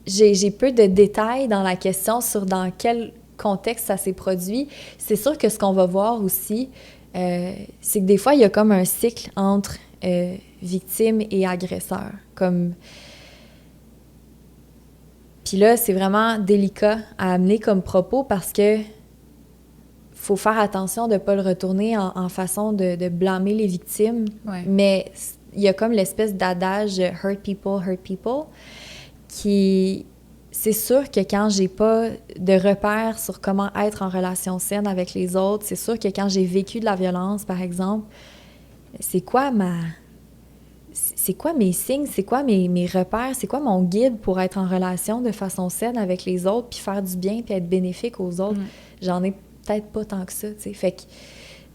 j'ai peu de détails dans la question sur dans quel contexte ça s'est produit. C'est sûr que ce qu'on va voir aussi, c'est que des fois, il y a comme un cycle entre victime et agresseur. Puis là, c'est vraiment délicat à amener comme propos parce que faut faire attention de ne pas le retourner en façon de blâmer les victimes. Ouais. Mais il y a comme l'espèce d'adage « hurt people » qui... C'est sûr que quand j'ai pas de repères sur comment être en relation saine avec les autres, c'est sûr que quand j'ai vécu de la violence, par exemple, c'est quoi mes signes, c'est quoi mes repères, c'est quoi mon guide pour être en relation de façon saine avec les autres, puis faire du bien, puis être bénéfique aux autres? J'en ai peut-être pas tant que ça, tu sais. Fait que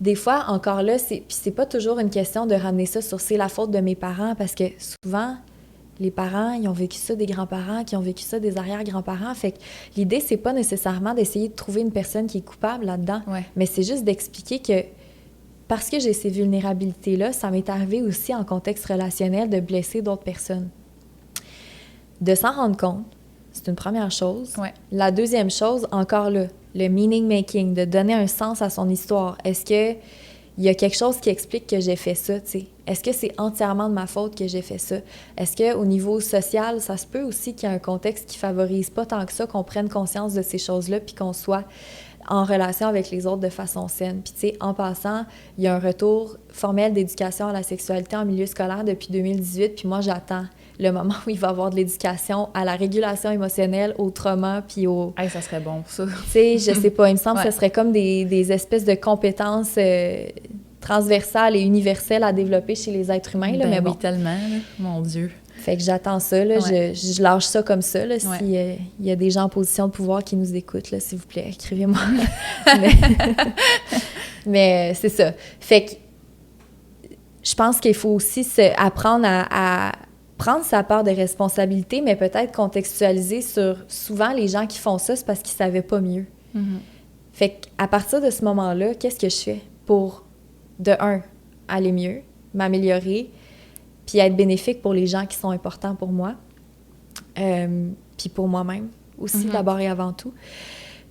des fois, encore là, puis c'est pas toujours une question de ramener ça sur « c'est la faute de mes parents », parce que souvent... Les parents, ils ont vécu ça des grands-parents, qui ont vécu ça des arrière-grands-parents. Fait que l'idée, c'est pas nécessairement d'essayer de trouver une personne qui est coupable là-dedans, mais c'est juste d'expliquer que parce que j'ai ces vulnérabilités-là, ça m'est arrivé aussi en contexte relationnel de blesser d'autres personnes. De s'en rendre compte, c'est une première chose. Ouais. La deuxième chose, encore là, le meaning-making, de donner un sens à son histoire. Est-ce que il y a quelque chose qui explique que j'ai fait ça, tu sais? Est-ce que c'est entièrement de ma faute que j'ai fait ça? Est-ce qu'au niveau social, ça se peut aussi qu'il y ait un contexte qui favorise pas tant que ça, qu'on prenne conscience de ces choses-là, puis qu'on soit en relation avec les autres de façon saine? Puis, tu sais, en passant, il y a un retour formel d'éducation à la sexualité en milieu scolaire depuis 2018, puis moi, j'attends le moment où il va y avoir de l'éducation à la régulation émotionnelle, au trauma, puis au... Hey, ça serait bon, ça. Tu sais, je sais pas, il me semble que ce serait comme des espèces de compétences transversales et universelles à développer chez les êtres humains, là, Ben mais bon. oui, tellement, là. Mon Dieu. Fait que j'attends ça, là, je lâche ça comme ça, là, Ouais. si y a des gens en position de pouvoir qui nous écoutent, là, s'il vous plaît, écrivez-moi. mais c'est ça. Fait que je pense qu'il faut aussi apprendre à prendre sa part de responsabilité, mais peut-être contextualiser sur souvent les gens qui font ça, c'est parce qu'ils savaient pas mieux. Fait qu'à partir de ce moment-là, qu'est-ce que je fais pour, de un, aller mieux, m'améliorer, puis être bénéfique pour les gens qui sont importants pour moi, puis pour moi-même aussi, d'abord et avant tout.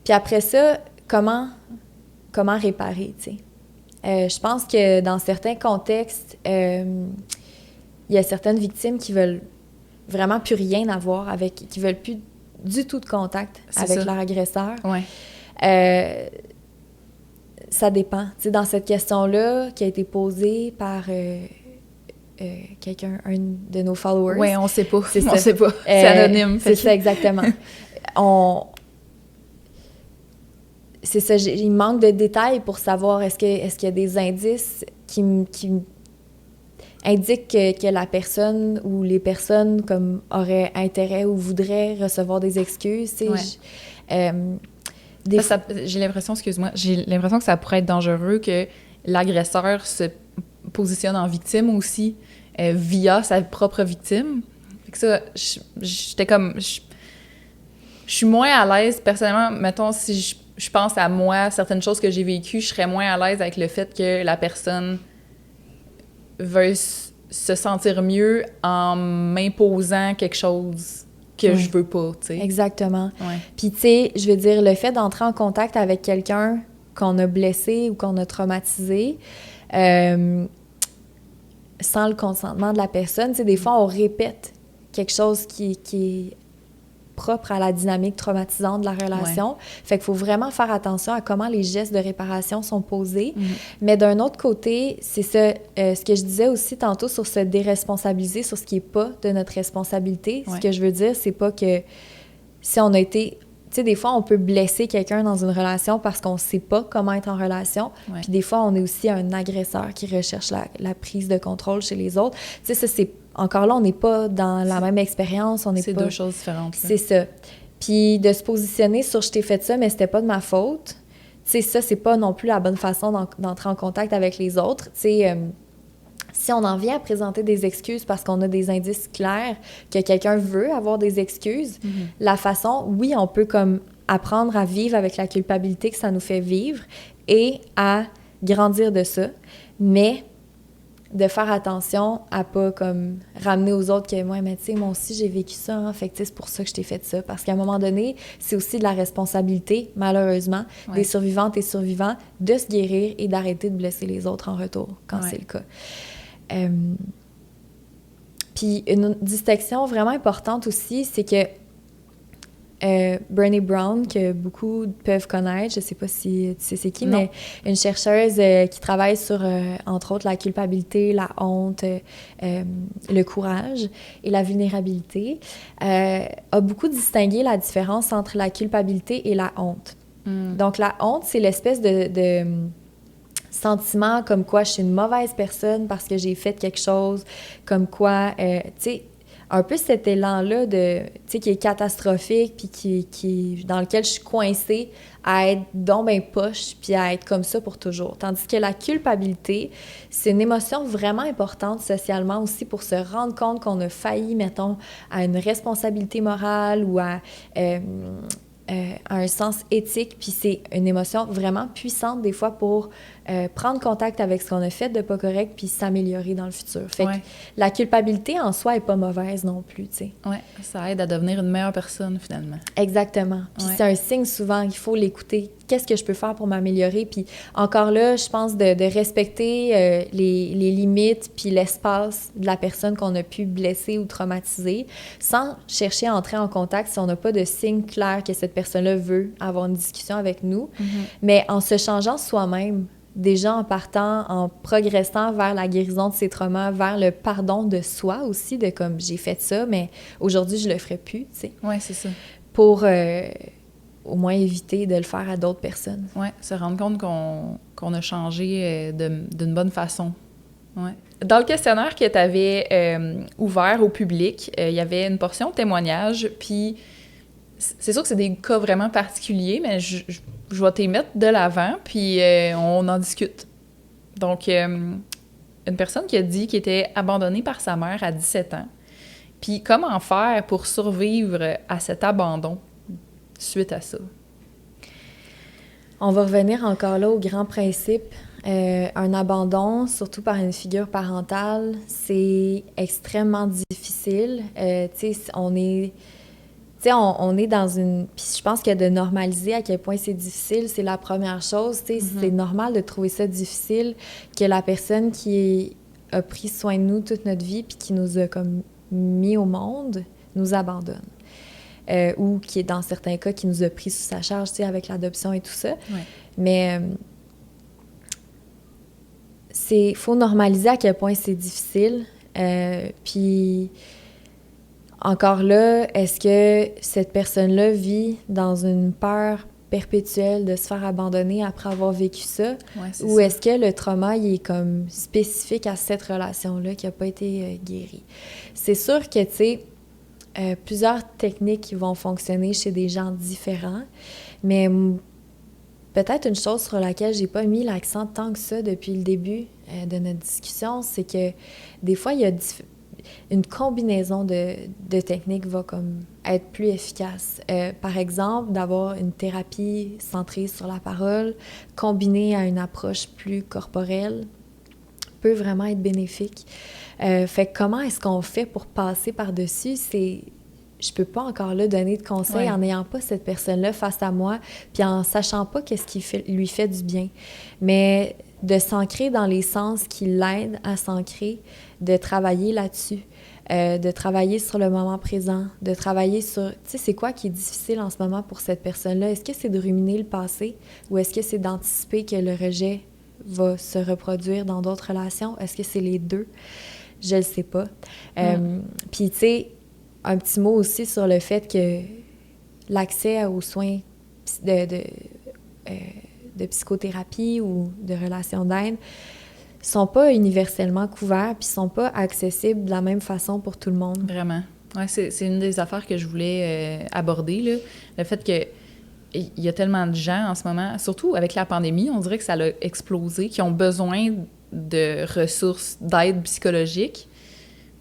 Puis après ça, comment réparer, tu sais? Je pense que dans certains contextes, il y a certaines victimes qui veulent vraiment plus rien avoir avec, qui veulent plus du tout de contact avec leur agresseur. Ouais. Ça dépend. Tu sais, dans cette question-là qui a été posée par quelqu'un, un de nos followers. Oui, on sait pas. C'est ça. On sait pas. C'est anonyme. C'est ça, exactement. C'est ça, il manque de détails pour savoir est-ce qu'il y a des indices qui indiquent que la personne ou les personnes comme auraient intérêt ou voudraient recevoir des excuses. Tu sais, J'ai l'impression, excuse-moi, j'ai l'impression que ça pourrait être dangereux que l'agresseur se positionne en victime aussi via sa propre victime. Fait que ça, j'étais comme... Je suis moins à l'aise, personnellement, mettons, si je pense à moi, certaines choses que j'ai vécues, je serais moins à l'aise avec le fait que la personne veuille se sentir mieux en m'imposant quelque chose que je veux pas, tu sais. Exactement. Ouais. Puis, tu sais, je veux dire, le fait d'entrer en contact avec quelqu'un qu'on a blessé ou qu'on a traumatisé, sans le consentement de la personne, tu sais, des fois, on répète quelque chose qui est propre à la dynamique traumatisante de la relation. Ouais. Fait qu'il faut vraiment faire attention à comment les gestes de réparation sont posés. Mais d'un autre côté, c'est ça, ce que je disais aussi tantôt sur se déresponsabiliser sur ce qui n'est pas de notre responsabilité. Ce que je veux dire, c'est pas que si on a été... Tu sais, des fois, on peut blesser quelqu'un dans une relation parce qu'on ne sait pas comment être en relation. Puis des fois, on est aussi un agresseur qui recherche la prise de contrôle chez les autres. Tu sais, ça, c'est... Encore là, on n'est pas dans la même expérience. C'est deux choses différentes. C'est ça. Puis de se positionner sur « je t'ai fait ça, mais c'était pas de ma faute », tu sais, ça, c'est pas non plus la bonne façon d'entrer en contact avec les autres. Tu sais, si on en vient à présenter des excuses parce qu'on a des indices clairs que quelqu'un veut avoir des excuses, la façon, oui, on peut comme apprendre à vivre avec la culpabilité que ça nous fait vivre et à grandir de ça, mais de faire attention à pas comme ramener aux autres que moi, mais tu sais, moi aussi j'ai vécu ça, hein, fait que c'est pour ça que je t'ai fait ça. Parce qu'à un moment donné, c'est aussi de la responsabilité, malheureusement, des survivantes et survivants de se guérir et d'arrêter de blesser les autres en retour, quand c'est le cas. Puis une distinction vraiment importante aussi, c'est que Brené Brown, que beaucoup peuvent connaître, je ne sais pas si tu sais c'est qui, mais une chercheuse qui travaille sur, entre autres, la culpabilité, la honte, le courage et la vulnérabilité, a beaucoup distingué la différence entre la culpabilité et la honte. Donc, la honte, c'est l'espèce de sentiment comme quoi je suis une mauvaise personne parce que j'ai fait quelque chose, comme quoi, tu sais, un peu cet élan-là de, tu sais, qui est catastrophique, puis qui dans lequel je suis coincée à être donc ben poche, puis à être comme ça pour toujours. Tandis que la culpabilité, c'est une émotion vraiment importante socialement aussi pour se rendre compte qu'on a failli, mettons, à une responsabilité morale ou à un sens éthique, puis c'est une émotion vraiment puissante des fois pour prendre contact avec ce qu'on a fait de pas correct puis s'améliorer dans le futur. Fait que la culpabilité en soi est pas mauvaise non plus, tu sais. Oui, ça aide à devenir une meilleure personne finalement. Exactement. Puis c'est un signe souvent qu'il faut l'écouter. Qu'est-ce que je peux faire pour m'améliorer? Puis encore là, je pense de respecter les limites puis l'espace de la personne qu'on a pu blesser ou traumatiser sans chercher à entrer en contact si on n'a pas de signe clair que cette personne-là veut avoir une discussion avec nous. Mais en se changeant soi-même, déjà en partant, en progressant vers la guérison de ses traumas, vers le pardon de soi aussi, de comme j'ai fait ça, mais aujourd'hui je le ferai plus, tu sais. Oui, c'est ça. Pour au moins éviter de le faire à d'autres personnes. Oui, se rendre compte qu'on a changé d'une bonne façon. Ouais. Dans le questionnaire que tu avais ouvert au public, il y avait une portion de témoignages, puis c'est sûr que c'est des cas vraiment particuliers, mais je vais t'y mettre de l'avant, puis on en discute. Donc, une personne qui a dit qu'elle était abandonnée par sa mère à 17 ans, puis comment faire pour survivre à cet abandon suite à ça? On va revenir encore là au grand principe. Un abandon, surtout par une figure parentale, c'est extrêmement difficile. Tu sais, on est dans une... Puis je pense que de normaliser à quel point c'est difficile, c'est la première chose. Tu sais, c'est normal de trouver ça difficile que la personne qui a pris soin de nous toute notre vie puis qui nous a comme mis au monde nous abandonne. Ou qui est dans certains cas qui nous a pris sous sa charge, tu sais, avec l'adoption et tout ça. Ouais. Mais faut normaliser à quel point c'est difficile. Puis... Encore là, est-ce que cette personne-là vit dans une peur perpétuelle de se faire abandonner après avoir vécu ça? Ouais, ou est-ce que le trauma, il est comme spécifique à cette relation-là qui n'a pas été guérie? C'est sûr que, tu sais, plusieurs techniques vont fonctionner chez des gens différents, mais peut-être une chose sur laquelle j'ai pas mis l'accent tant que ça depuis le début de notre discussion, c'est que des fois, il y a une combinaison de techniques va comme être plus efficace. Par exemple, d'avoir une thérapie centrée sur la parole, combinée à une approche plus corporelle, peut vraiment être bénéfique. Fait que comment est-ce qu'on fait pour passer par-dessus? Je peux pas encore là donner de conseils en n'ayant pas cette personne-là face à moi, puis en sachant pas qu'est-ce qui lui fait du bien. Mais de s'ancrer dans les sens qui l'aident à s'ancrer, de travailler là-dessus, de travailler sur le moment présent, de travailler sur, tu sais, c'est quoi qui est difficile en ce moment pour cette personne-là? Est-ce que c'est de ruminer le passé ou est-ce que c'est d'anticiper que le rejet va se reproduire dans d'autres relations? Est-ce que c'est les deux? Je le sais pas. Puis, tu sais, un petit mot aussi sur le fait que l'accès aux soins de psychothérapie ou de relations d'aide sont pas universellement couverts puis sont pas accessibles de la même façon pour tout le monde. Vraiment. Ouais, c'est une des affaires que je voulais aborder, là. Le fait que il y a tellement de gens en ce moment, surtout avec la pandémie, on dirait que ça a explosé, qui ont besoin de ressources d'aide psychologique,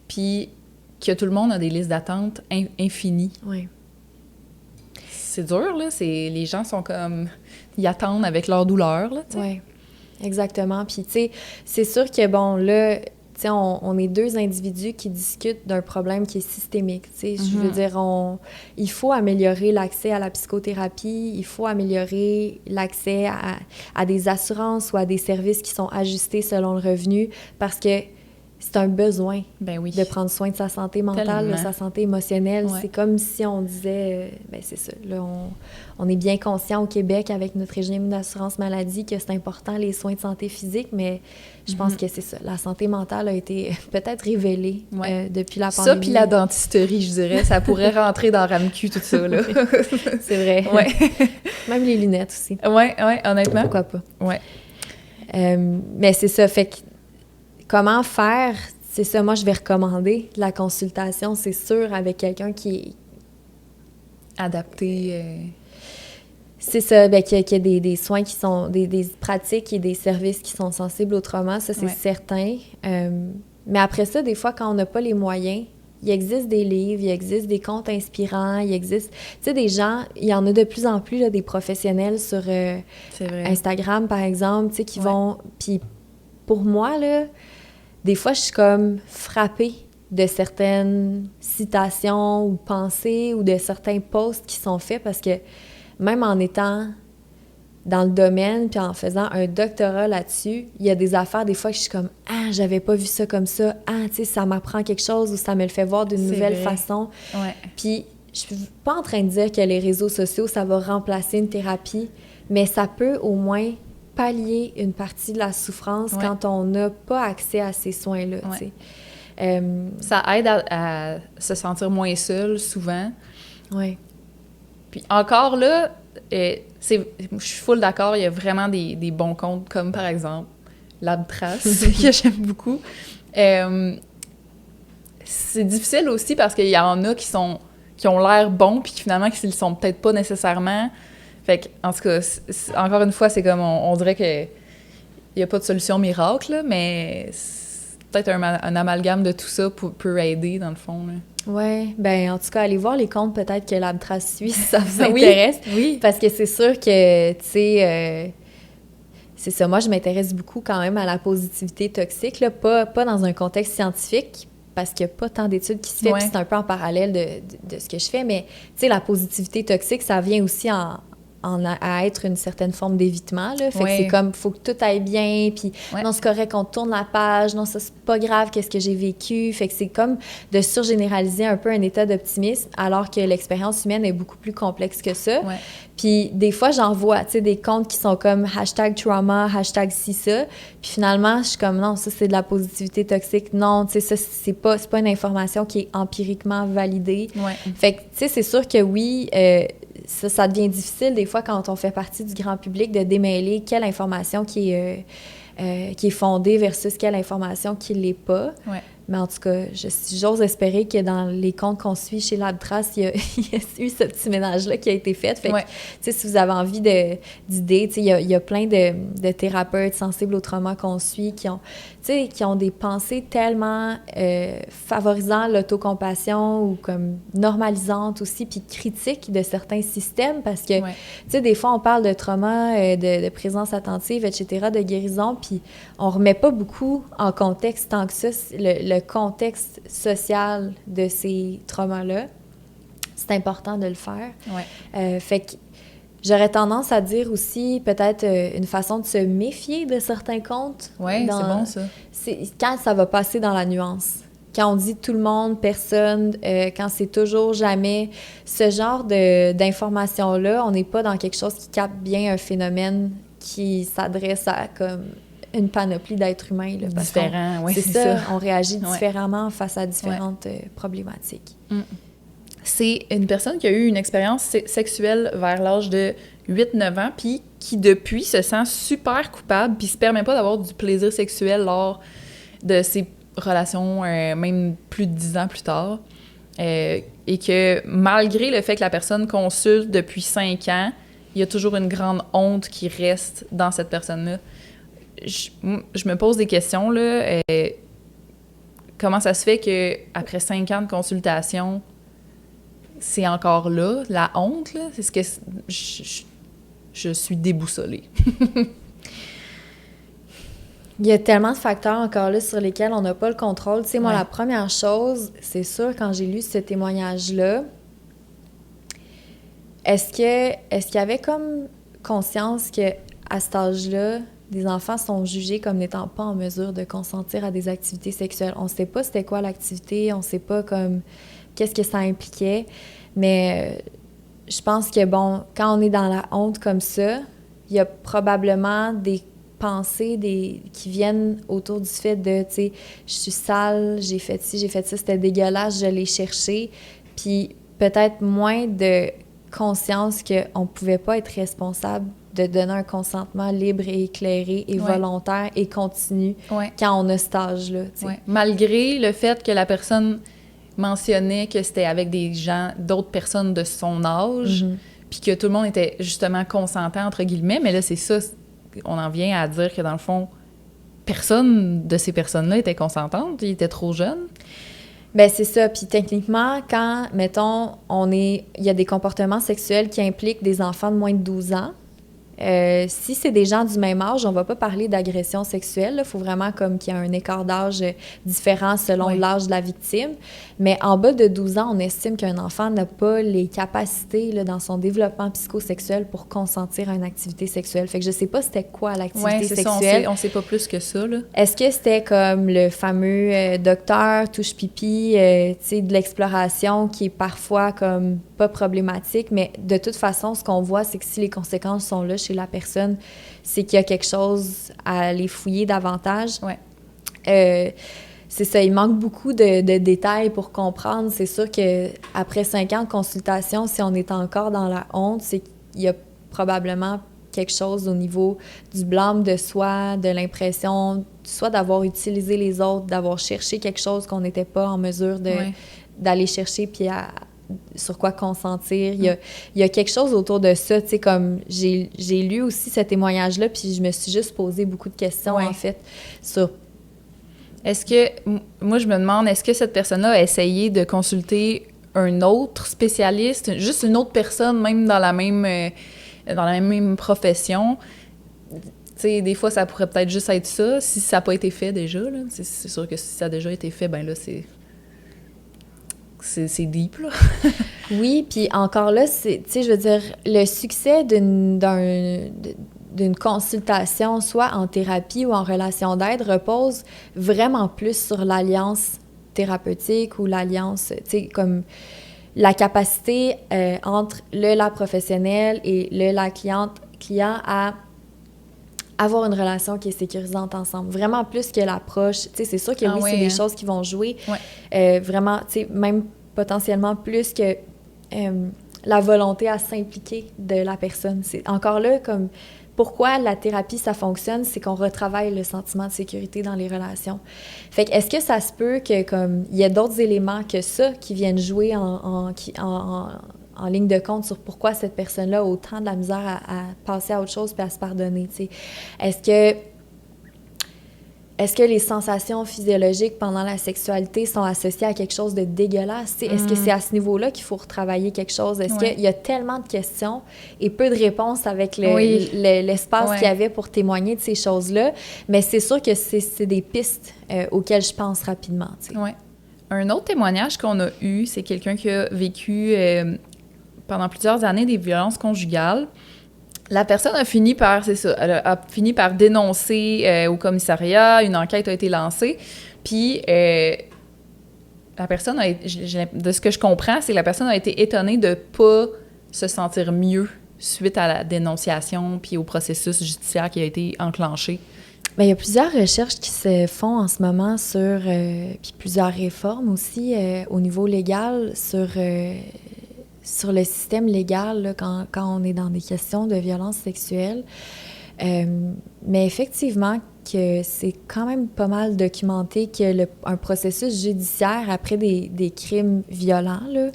puis que tout le monde a des listes d'attente infinies. Oui. C'est dur, là. Les gens sont comme... Ils attendent avec leur douleur, là, tu sais. Oui, exactement. Puis, tu sais, c'est sûr que, bon, là, tu sais, on est deux individus qui discutent d'un problème qui est systémique, tu sais. Je veux dire, il faut améliorer l'accès à la psychothérapie, il faut améliorer l'accès à des assurances ou à des services qui sont ajustés selon le revenu, parce que c'est un besoin de prendre soin de sa santé mentale, de sa santé émotionnelle. Ouais. C'est comme si on disait, c'est ça, là, on est bien conscient au Québec avec notre régime d'assurance maladie que c'est important les soins de santé physique, mais je pense que c'est ça. La santé mentale a été peut-être révélée depuis la pandémie. Ça, puis la dentisterie, je dirais, ça pourrait rentrer dans RAMQ, tout ça, là. C'est vrai. Ouais. Même les lunettes aussi. Oui, honnêtement. Pourquoi pas. Oui. Mais c'est ça, fait que comment faire? C'est ça, moi, je vais recommander la consultation, c'est sûr, avec quelqu'un qui est... adapté. C'est ça, qu'il y a des soins qui sont... des pratiques et des services qui sont sensibles au trauma, ça, c'est certain. Mais après ça, des fois, quand on n'a pas les moyens, il existe des livres, il existe des comptes inspirants, il existe... Tu sais, des gens, il y en a de plus en plus, là, des professionnels sur Instagram, par exemple, tu sais, qui vont... Puis pour moi, là... Des fois, je suis comme frappée de certaines citations ou pensées ou de certains posts qui sont faits parce que même en étant dans le domaine puis en faisant un doctorat là-dessus, il y a des affaires, des fois, que je suis comme « Ah, j'avais pas vu ça comme ça. Ah, tu sais, ça m'apprend quelque chose ou ça me le fait voir d'une nouvelle façon. » Puis, je suis pas en train de dire que les réseaux sociaux, ça va remplacer une thérapie, mais ça peut au moins pallier une partie de la souffrance quand on n'a pas accès à ces soins-là. Ça aide à se sentir moins seul, souvent. Oui. Puis encore là, je suis full d'accord, il y a vraiment des bons comptes, comme par exemple Labtrace, que j'aime beaucoup. C'est difficile aussi parce qu'il y en a qui ont l'air bons puis qui finalement qui ne le sont peut-être pas nécessairement. Fait que, en tout cas, encore une fois, c'est comme on dirait qu'il n'y a pas de solution miracle, là, mais peut-être un amalgame de tout ça peut aider, dans le fond. Oui, bien, en tout cas, allez voir les comptes peut-être que Labtrace suit, si ça vous intéresse. Oui. Parce que c'est sûr que, tu sais, c'est ça. Moi, je m'intéresse beaucoup quand même à la positivité toxique, là, pas dans un contexte scientifique, parce qu'il n'y a pas tant d'études qui se font, puis c'est un peu en parallèle de ce que je fais, mais, tu sais, la positivité toxique, ça vient aussi à être une certaine forme d'évitement, là. Fait que c'est comme, faut que tout aille bien, puis non, c'est correct, on tourne la page, non, ça, c'est pas grave, qu'est-ce que j'ai vécu. Fait que c'est comme de surgénéraliser un peu un état d'optimisme, alors que l'expérience humaine est beaucoup plus complexe que ça. Puis des fois, j'en vois, tu sais, des comptes qui sont comme #trauma, #ci ça, puis finalement, je suis comme, non, ça, c'est de la positivité toxique. Non, tu sais, ça, c'est pas une information qui est empiriquement validée. Fait que, tu sais, c'est sûr que oui, ça devient difficile des fois quand on fait partie du grand public de démêler quelle information qui est fondée versus quelle information qui ne l'est pas. Mais en tout cas, j'ose espérer que dans les comptes qu'on suit chez Labtrace, il y a eu ce petit ménage-là qui a été fait. Fait que, tu sais, si vous avez envie d'idées, tu sais, il y a plein de thérapeutes sensibles au trauma qu'on suit qui ont des pensées tellement favorisant l'autocompassion ou comme normalisantes aussi, puis critiques de certains systèmes parce que, tu sais, des fois, on parle de trauma, de présence attentive, etc., de guérison, puis on remet pas beaucoup en contexte tant que ça, le contexte social de ces traumas-là. C'est important de le faire. Fait que j'aurais tendance à dire aussi peut-être une façon de se méfier de certains comptes. Oui, c'est bon ça. Quand ça va passer dans la nuance. Quand on dit tout le monde, personne, quand c'est toujours, jamais, ce genre d'informations-là, on n'est pas dans quelque chose qui capte bien un phénomène qui s'adresse à comme une panoplie d'êtres humains. Là, différents, oui, c'est ça. On réagit différemment face à différentes problématiques. C'est une personne qui a eu une expérience sexuelle vers l'âge de 8-9 ans, puis qui, depuis, se sent super coupable, puis se permet pas d'avoir du plaisir sexuel lors de ses relations, même plus de 10 ans plus tard. Et que, malgré le fait que la personne consulte depuis 5 ans, il y a toujours une grande honte qui reste dans cette personne-là. Je me pose des questions, là. Comment ça se fait qu'après 5 ans de consultation, c'est encore là, la honte, là? C'est ce que je suis déboussolée. Il y a tellement de facteurs encore là sur lesquels on n'a pas le contrôle. Tu sais, moi, la première chose, c'est sûr, quand j'ai lu ce témoignage-là, est-ce qu'il y avait comme conscience qu'à cet âge-là, des enfants sont jugés comme n'étant pas en mesure de consentir à des activités sexuelles? On ne sait pas c'était quoi l'activité, on ne sait pas comme qu'est-ce que ça impliquait, mais je pense que, bon, quand on est dans la honte comme ça, il y a probablement des pensées qui viennent autour du fait de, tu sais, je suis sale, j'ai fait ci, j'ai fait ça, c'était dégueulasse, je l'ai cherché, puis peut-être moins de conscience qu'on ne pouvait pas être responsable de donner un consentement libre et éclairé et volontaire et continu quand on a cet âge-là. Malgré le fait que la personne mentionnait que c'était avec d'autres personnes de son âge, puis que tout le monde était justement consentant, entre guillemets, mais là, c'est ça, on en vient à dire que dans le fond, personne de ces personnes-là était consentante, ils étaient trop jeunes. Bien, c'est ça. Puis techniquement, quand, mettons, il y a des comportements sexuels qui impliquent des enfants de moins de 12 ans, si c'est des gens du même âge, on va pas parler d'agression sexuelle. Il faut vraiment comme qu'il y ait un écart d'âge différent selon l'âge de la victime. Mais en bas de 12 ans, on estime qu'un enfant n'a pas les capacités là, dans son développement psychosexuel pour consentir à une activité sexuelle. Fait que je sais pas c'était quoi l'activité sexuelle. On sait pas plus que ça, là. Est-ce que c'était comme le fameux docteur touche-pipi, tu sais, de l'exploration qui est parfois comme pas problématique, mais de toute façon, ce qu'on voit, c'est que si les conséquences sont là chez la personne, c'est qu'il y a quelque chose à aller fouiller davantage. C'est ça, il manque beaucoup de détails pour comprendre. C'est sûr qu'après 5 ans de consultation, si on est encore dans la honte, c'est qu'il y a probablement quelque chose au niveau du blâme de soi, de l'impression soit d'avoir utilisé les autres, d'avoir cherché quelque chose qu'on n'était pas en mesure d'aller chercher puis sur quoi consentir. Il y a quelque chose autour de ça, tu sais, comme j'ai lu aussi ce témoignage-là, puis je me suis juste posé beaucoup de questions, en fait, sur... Est-ce que... Moi, je me demande, est-ce que cette personne-là a essayé de consulter un autre spécialiste, juste une autre personne, même dans la même profession? Tu sais, des fois, ça pourrait peut-être juste être ça, si ça n'a pas été fait déjà, là. C'est sûr que si ça a déjà été fait, ben là, c'est deep, là. Oui, puis encore là, tu sais, je veux dire, le succès d'une consultation, soit en thérapie ou en relation d'aide, repose vraiment plus sur l'alliance thérapeutique ou l'alliance, tu sais, comme la capacité entre la professionnelle et la client à avoir une relation qui est sécurisante ensemble. Vraiment plus que l'approche. Tu sais, c'est sûr que c'est des choses qui vont jouer. Vraiment, tu sais, même potentiellement plus que la volonté à s'impliquer de la personne. C'est encore là, comme pourquoi la thérapie, ça fonctionne, c'est qu'on retravaille le sentiment de sécurité dans les relations. Fait que est-ce que ça se peut que, comme, il y a d'autres éléments que ça qui viennent jouer en ligne de compte sur pourquoi cette personne-là a autant de la misère à passer à autre chose puis à se pardonner, tu sais? Est-ce que les sensations physiologiques pendant la sexualité sont associées à quelque chose de dégueulasse? Est-ce que c'est à ce niveau-là qu'il faut retravailler quelque chose? Est-ce qu'il y a tellement de questions et peu de réponses avec l'espace qu'il y avait pour témoigner de ces choses-là? Mais c'est sûr que c'est des pistes auxquelles je pense rapidement. Oui. Un autre témoignage qu'on a eu, c'est quelqu'un qui a vécu pendant plusieurs années des violences conjugales. La personne a fini par, c'est ça, elle a fini par dénoncer au commissariat, une enquête a été lancée, puis la personne de ce que je comprends, c'est que la personne a été étonnée de ne pas se sentir mieux suite à la dénonciation puis au processus judiciaire qui a été enclenché. Bien, il y a plusieurs recherches qui se font en ce moment sur, puis plusieurs réformes aussi au niveau légal sur le système légal là, quand on est dans des questions de violence sexuelle. Mais effectivement, que c'est quand même pas mal documenté que un processus judiciaire après des crimes violents, là,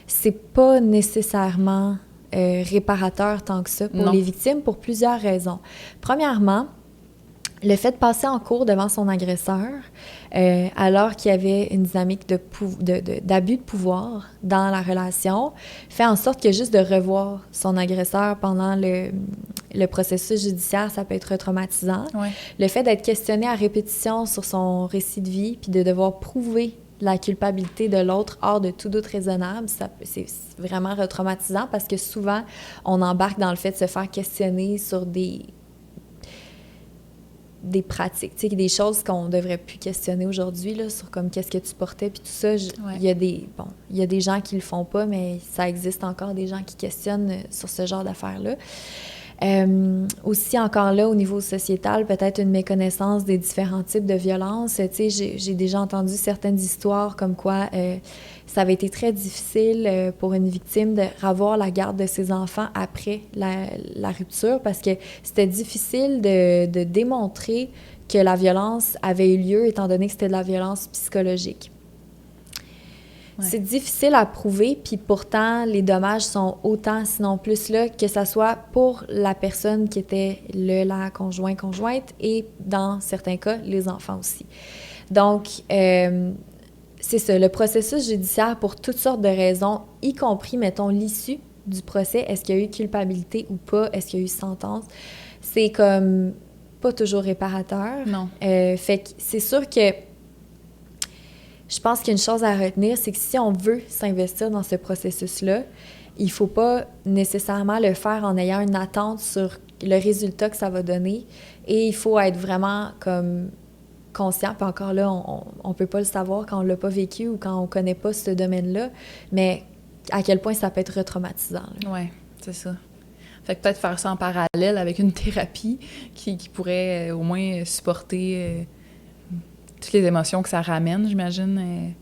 c'est pas nécessairement réparateur tant que ça pour les victimes pour plusieurs raisons. Premièrement, le fait de passer en cours devant son agresseur, alors qu'il y avait une dynamique d'abus de pouvoir dans la relation, fait en sorte que juste de revoir son agresseur pendant le processus judiciaire, ça peut être traumatisant. Ouais. Le fait d'être questionné à répétition sur son récit de vie, puis de devoir prouver la culpabilité de l'autre hors de tout doute raisonnable, c'est vraiment retraumatisant parce que souvent, on embarque dans le fait de se faire questionner sur des pratiques, tu sais, des choses qu'on devrait plus questionner aujourd'hui, là, sur comme qu'est-ce que tu portais, puis tout ça. Il y a des gens qui le font pas, mais ça existe encore des gens qui questionnent sur ce genre d'affaires-là. Aussi, encore là, au niveau sociétal, peut-être une méconnaissance des différents types de violences. Tu sais, j'ai déjà entendu certaines histoires comme quoi ça avait été très difficile pour une victime de revoir la garde de ses enfants après la rupture parce que c'était difficile de démontrer que la violence avait eu lieu étant donné que c'était de la violence psychologique. Ouais. C'est difficile à prouver, puis pourtant, les dommages sont autant, sinon plus là, que ça soit pour la personne qui était la conjointe, et dans certains cas, les enfants aussi. Donc, c'est ça, le processus judiciaire, pour toutes sortes de raisons, y compris, mettons, l'issue du procès, est-ce qu'il y a eu culpabilité ou pas, est-ce qu'il y a eu sentence, c'est comme pas toujours réparateur. Non. Fait que c'est sûr que je pense qu'une chose à retenir, c'est que si on veut s'investir dans ce processus-là, il ne faut pas nécessairement le faire en ayant une attente sur le résultat que ça va donner. Et il faut être vraiment comme conscient. Puis encore là, on ne peut pas le savoir quand on ne l'a pas vécu ou quand on ne connaît pas ce domaine-là, mais à quel point ça peut être retraumatisant. Oui, c'est ça. Fait que peut-être faire ça en parallèle avec une thérapie qui pourrait au moins supporter toutes les émotions que ça ramène, j'imagine.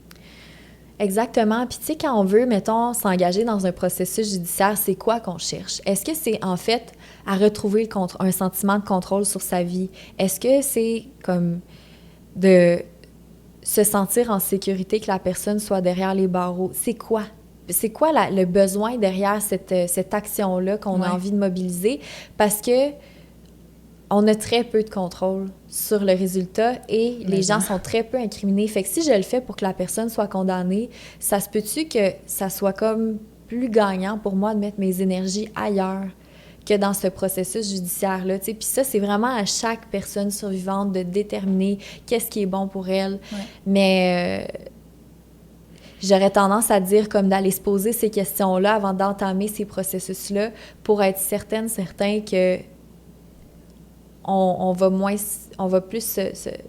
Exactement. Puis tu sais, quand on veut, mettons, s'engager dans un processus judiciaire, c'est quoi qu'on cherche? Est-ce que c'est, en fait, à retrouver un sentiment de contrôle sur sa vie? Est-ce que c'est comme de se sentir en sécurité que la personne soit derrière les barreaux? C'est quoi? C'est quoi le besoin derrière cette action-là qu'on a envie de mobiliser? Parce que on a très peu de contrôle sur le résultat et les gens sont très peu incriminés. Fait que si je le fais pour que la personne soit condamnée, ça se peut-tu que ça soit comme plus gagnant pour moi de mettre mes énergies ailleurs que dans ce processus judiciaire-là, tu sais? Puis ça, c'est vraiment à chaque personne survivante de déterminer qu'est-ce qui est bon pour elle. Ouais. Mais j'aurais tendance à dire comme d'aller se poser ces questions-là avant d'entamer ces processus-là pour être certain que on va plus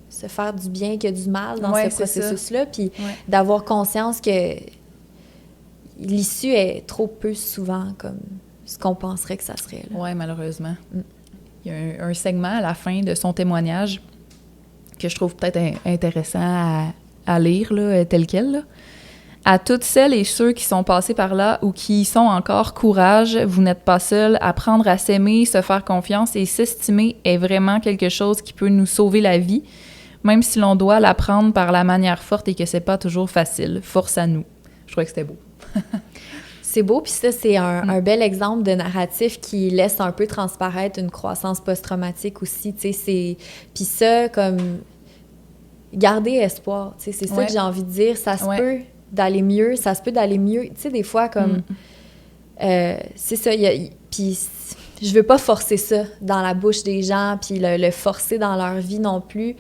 se faire du bien que du mal dans ce processus-là, puis d'avoir conscience que l'issue est trop peu souvent comme ce qu'on penserait que ça serait. Oui, malheureusement. Il y a un segment à la fin de son témoignage que je trouve peut-être intéressant à lire, là, tel quel. Là. À toutes celles et ceux qui sont passés par là ou qui y sont encore, courage, vous n'êtes pas seuls. Apprendre à s'aimer, se faire confiance et s'estimer est vraiment quelque chose qui peut nous sauver la vie, même si l'on doit l'apprendre par la manière forte et que c'est pas toujours facile. Force à nous. Je trouvais que c'était beau. C'est beau, puis ça, c'est un bel exemple de narratif qui laisse un peu transparaître une croissance post-traumatique aussi, tu sais, puis ça, comme, garder espoir, tu sais, c'est ça que j'ai envie de dire, ça se peut d'aller mieux, ça se peut d'aller mieux, tu sais, des fois, comme, c'est ça, puis je veux pas forcer ça dans la bouche des gens, puis le forcer dans leur vie non plus,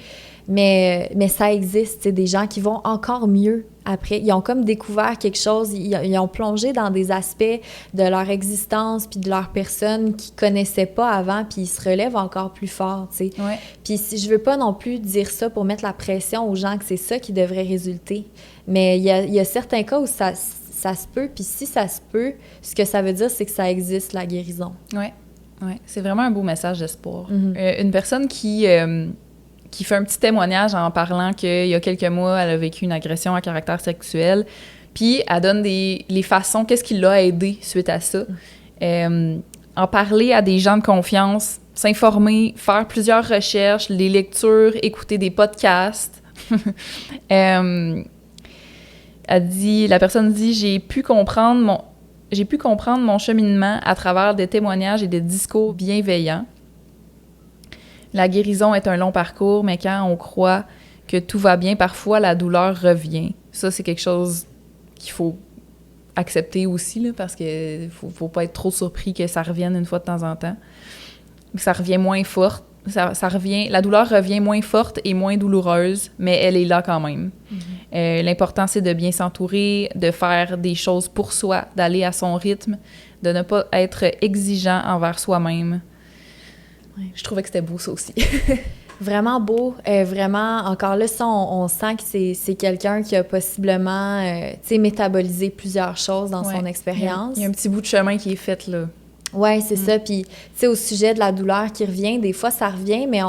mais ça existe, tu sais, des gens qui vont encore mieux après. Ils ont comme découvert quelque chose, ils ont plongé dans des aspects de leur existence puis de leur personne qu'ils connaissaient pas avant, puis ils se relèvent encore plus fort, tu sais. Puis je veux pas non plus dire ça pour mettre la pression aux gens que c'est ça qui devrait résulter, mais il y a certains cas où ça se peut, puis si ça se peut, ce que ça veut dire, c'est que ça existe, la guérison. Oui, c'est vraiment un beau message d'espoir. Une personne qui fait un petit témoignage en parlant qu'il y a quelques mois, elle a vécu une agression à caractère sexuel, puis elle donne les façons, qu'est-ce qui l'a aidé suite à ça. En parler à des gens de confiance, s'informer, faire plusieurs recherches, les lectures, écouter des podcasts. La personne dit « J'ai pu comprendre mon cheminement à travers des témoignages et des discours bienveillants. La guérison est un long parcours, mais quand on croit que tout va bien, parfois la douleur revient. » Ça, c'est quelque chose qu'il faut accepter aussi, là, parce qu'il faut pas être trop surpris que ça revienne une fois de temps en temps. Ça revient moins fort. La douleur revient moins forte et moins douloureuse, mais elle est là quand même. L'important, c'est de bien s'entourer, de faire des choses pour soi, d'aller à son rythme, de ne pas être exigeant envers soi-même. Je trouvais que c'était beau, ça aussi. Vraiment beau. Vraiment, encore là, ça, on sent que c'est quelqu'un qui a possiblement métabolisé plusieurs choses dans son expérience. Il y a un petit bout de chemin qui est fait, là. Oui, c'est ça. Puis, tu sais, au sujet de la douleur qui revient, des fois, ça revient, mais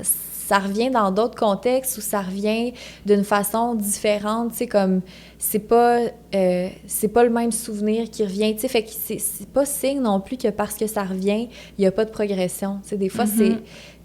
ça revient dans d'autres contextes où ça revient d'une façon différente, tu sais, comme c'est pas le même souvenir qui revient, tu sais, fait que c'est pas signe non plus que parce que ça revient, il y a pas de progression, tu sais, des fois, c'est...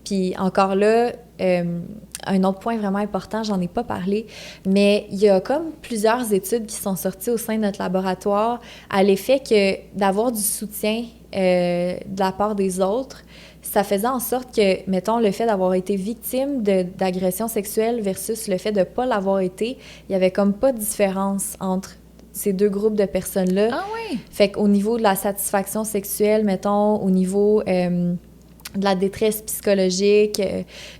Puis encore là, un autre point vraiment important, j'en ai pas parlé, mais il y a comme plusieurs études qui sont sorties au sein de notre laboratoire à l'effet que d'avoir du soutien de la part des autres, ça faisait en sorte que, mettons, le fait d'avoir été victime d'agression sexuelle versus le fait de ne pas l'avoir été, il n'y avait comme pas de différence entre ces deux groupes de personnes-là. Ah oui? Fait qu'au niveau de la satisfaction sexuelle, mettons, au niveau de la détresse psychologique,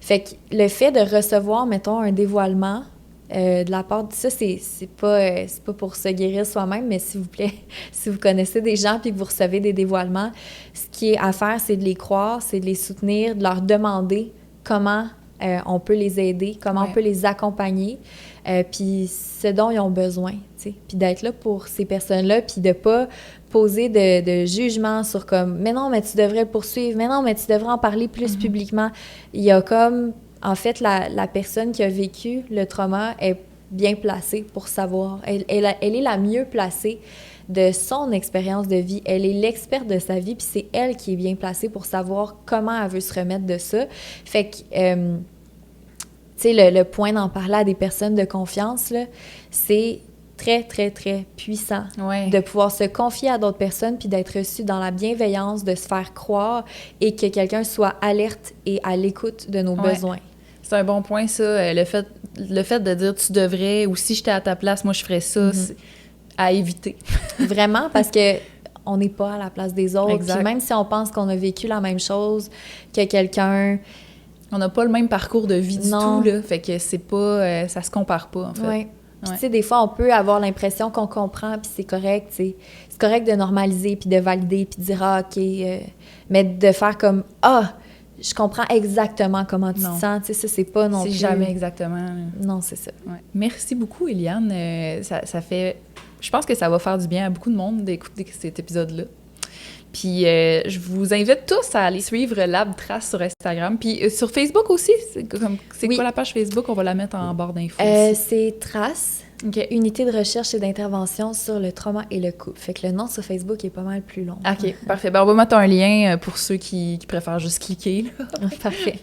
fait que le fait de recevoir, mettons, un dévoilement de la part de ça, c'est pas pour se guérir soi-même, mais s'il vous plaît, si vous connaissez des gens puis que vous recevez des dévoilements, ce qui est à faire, c'est de les croire, c'est de les soutenir, de leur demander comment on peut les aider, comment on peut les accompagner, puis ce dont ils ont besoin, tu sais, puis d'être là pour ces personnes-là, puis de pas poser de jugement sur comme « mais non, mais tu devrais poursuivre, mais non, mais tu devrais en parler plus publiquement ». Il y a comme... En fait, la personne qui a vécu le trauma est bien placée pour savoir. Elle est la mieux placée de son expérience de vie. Elle est l'experte de sa vie, puis c'est elle qui est bien placée pour savoir comment elle veut se remettre de ça. Fait que, tu sais, le point d'en parler à des personnes de confiance, là, c'est très, très, très puissant de pouvoir se confier à d'autres personnes puis d'être reçu dans la bienveillance, de se faire croire et que quelqu'un soit alerte et à l'écoute de nos besoins. C'est un bon point, ça. Le fait de dire « tu devrais » ou « si j'étais à ta place, moi, je ferais ça c'est à éviter. Vraiment, parce que on n'est pas à la place des autres. Exact. Puis même si on pense qu'on a vécu la même chose que quelqu'un... On n'a pas le même parcours de vie du tout, là. Fait que c'est pas... ça se compare pas, en fait. Oui. Puis, tu sais, des fois, on peut avoir l'impression qu'on comprend, puis c'est correct, tu sais. C'est correct de normaliser, puis de valider, puis de dire « ah, OK mais de faire comme « ah, je comprends exactement comment tu te sens. » Tu sais, ça, c'est pas non plus... C'est jamais exactement... Non, c'est ça. Ouais. Merci beaucoup, Éliane. Ça fait... Je pense que ça va faire du bien à beaucoup de monde d'écouter cet épisode-là. Puis je vous invite tous à aller suivre Lab Trace sur Instagram. Puis sur Facebook aussi, c'est quoi la page Facebook? On va la mettre en barre d'infos aussi. C'est Trace, Unité de recherche et d'intervention sur le trauma et le couple. Fait que le nom sur Facebook est pas mal plus long. OK, parfait. Ben, on va mettre un lien pour ceux qui préfèrent juste cliquer. Parfait.